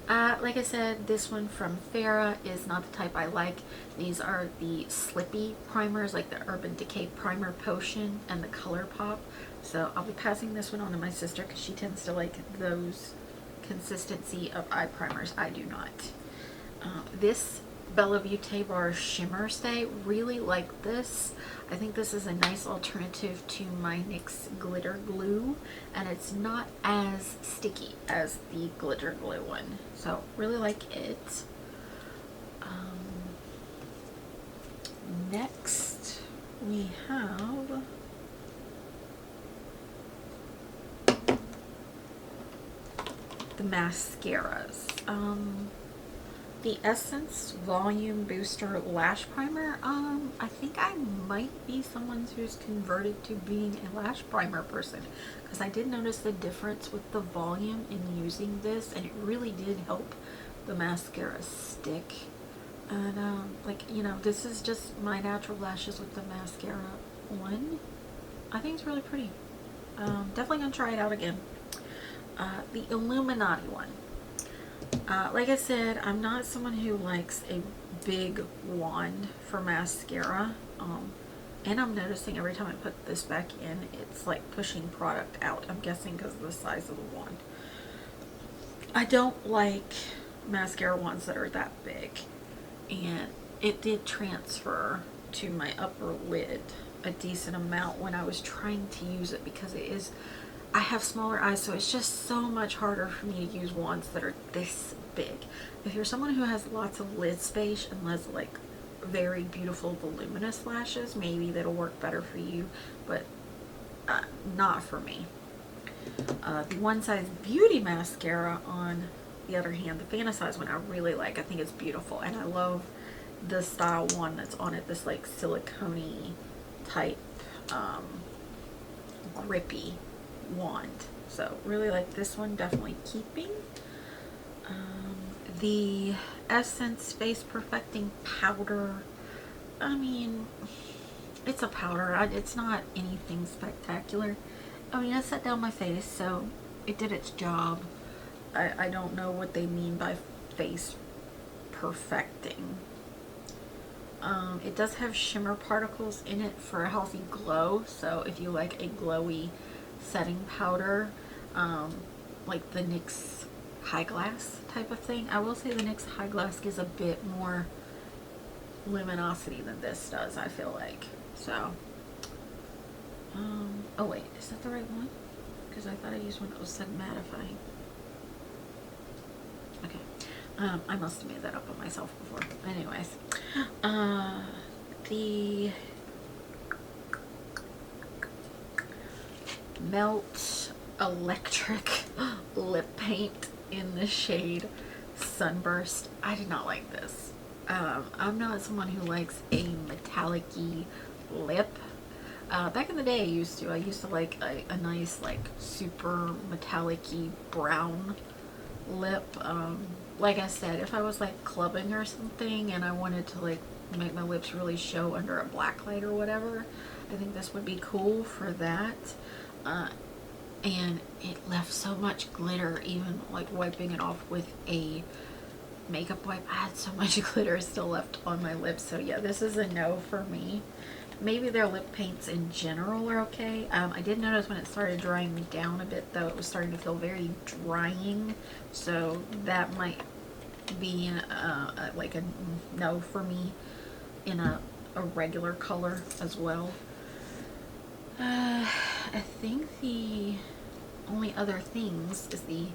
Like I said, this one from Farrah is not the type I like. These are the Slippy primers, like the Urban Decay Primer Potion and the ColourPop. So I'll be passing this one on to my sister because she tends to like those consistency of eye primers. I do not. This Bella Beauté Bar Shimmer Stay, really like this. I think this is a nice alternative to my NYX Glitter Glue, and it's not as sticky as the Glitter Glue one. So really like it. Next we have the mascaras. The Essence Volume Booster Lash Primer. I think I might be someone who's converted to being a lash primer person, because I did notice the difference with the volume in using this, and it really did help the mascara stick. And like, you know, this is just my natural lashes with the mascara on. I think it's really pretty. Definitely gonna try it out again. The Illuminati one. Like I said, I'm not someone who likes a big wand for mascara, and I'm noticing every time I put this back in, it's like pushing product out. I'm guessing because of the size of the wand. I don't like mascara wands that are that big. and it did transfer to my upper lid a decent amount when I was trying to use it, because I have smaller eyes, so it's just so much harder for me to use wands that are this big. If you're someone who has lots of lid space and has like very beautiful voluminous lashes, maybe that'll work better for you, but not for me. The One Size Beauty mascara, on the other hand, the Fantasize one, I really like. I think it's beautiful, and I love the style one that's on it, this like silicone type grippy wand. So really like this one, definitely keeping. The Essence Face Perfecting Powder, I mean, it's a powder. It's not anything spectacular. I mean, I set down my face, so it did its job. I don't know what they mean by face perfecting. It does have shimmer particles in it for a healthy glow, so if you like a glowy setting powder, like the NYX High Glass type of thing. I will say the NYX High Glass gives a bit more luminosity than this does, I feel like. So, oh wait, is that the right one? Because I thought I used one that was said mattifying. Okay, I must have made that up on myself before. Anyways, the Melt Electric Lip Paint in the shade Sunburst. I did not like this. I'm not someone who likes a metallic-y lip. Back in the day I used to like a nice like super metallic-y brown lip. Like I said, if I was like clubbing or something and I wanted to like make my lips really show under a black light or whatever, I think this would be cool for that. And it left so much glitter, even like wiping it off with a makeup wipe. I had so much glitter still left on my lips, so yeah, this is a no for me. Maybe their lip paints in general are okay. I did notice when it started drying me down a bit, though, it was starting to feel very drying, so that might be like a no for me in a regular color as well. I think the only other things is the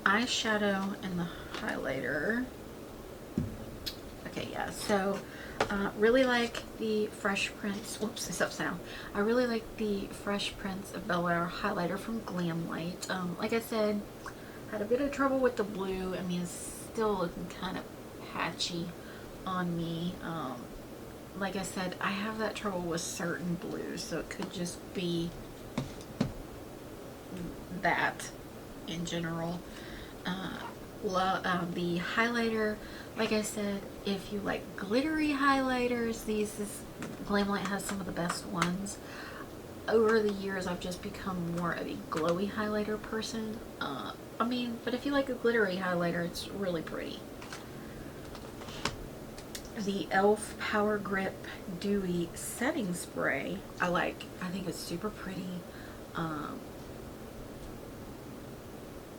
eyeshadow and the highlighter. Okay, yeah, so really like the Fresh Prince, whoops, it's upside down. I really like the Fresh Prince of Bel-Air highlighter from Glamlight. Like I said, had a bit of trouble with the blue. I mean, it's still looking kind of patchy on me. Like I said, I have that trouble with certain blues, so it could just be that in general. The highlighter, like I said, if you like glittery highlighters, Glamlight has some of the best ones. Over the years, I've just become more of a glowy highlighter person. I mean, but if you like a glittery highlighter, it's really pretty. The e.l.f. Power Grip Dewy Setting Spray, I like. I think it's super pretty.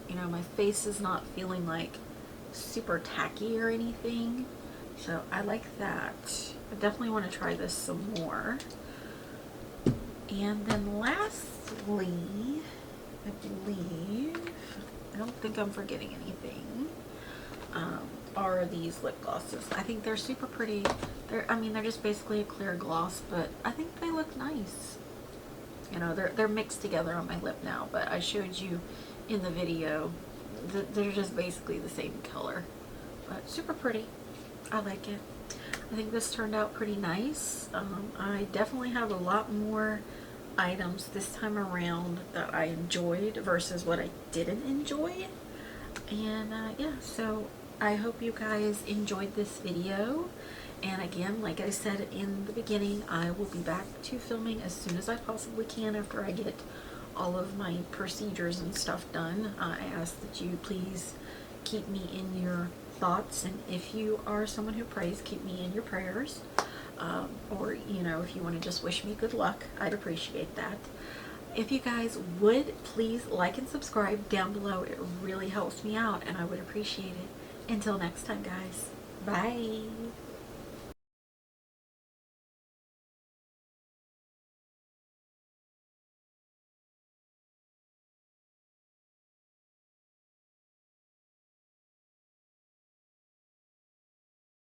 You know, my face is not feeling like super tacky or anything, so I like that. I definitely want to try this some more. And then lastly, I believe, I don't think I'm forgetting anything, are these lip glosses. I think they're super pretty. They're just basically a clear gloss, but I think they look nice. You know, they're mixed together on my lip now, but I showed you in the video, they're just basically the same color, but super pretty. I like it. I think this turned out pretty nice. I definitely have a lot more items this time around that I enjoyed versus what I didn't enjoy. And yeah, so I hope you guys enjoyed this video. And again, like I said in the beginning, I will be back to filming as soon as I possibly can after I get all of my procedures and stuff done. I ask that you please keep me in your thoughts, and if you are someone who prays, keep me in your prayers. Or, you know, if you want to just wish me good luck, I'd appreciate that. If you guys would, please like and subscribe down below. It really helps me out, and I would appreciate it. Until next time, guys. Bye.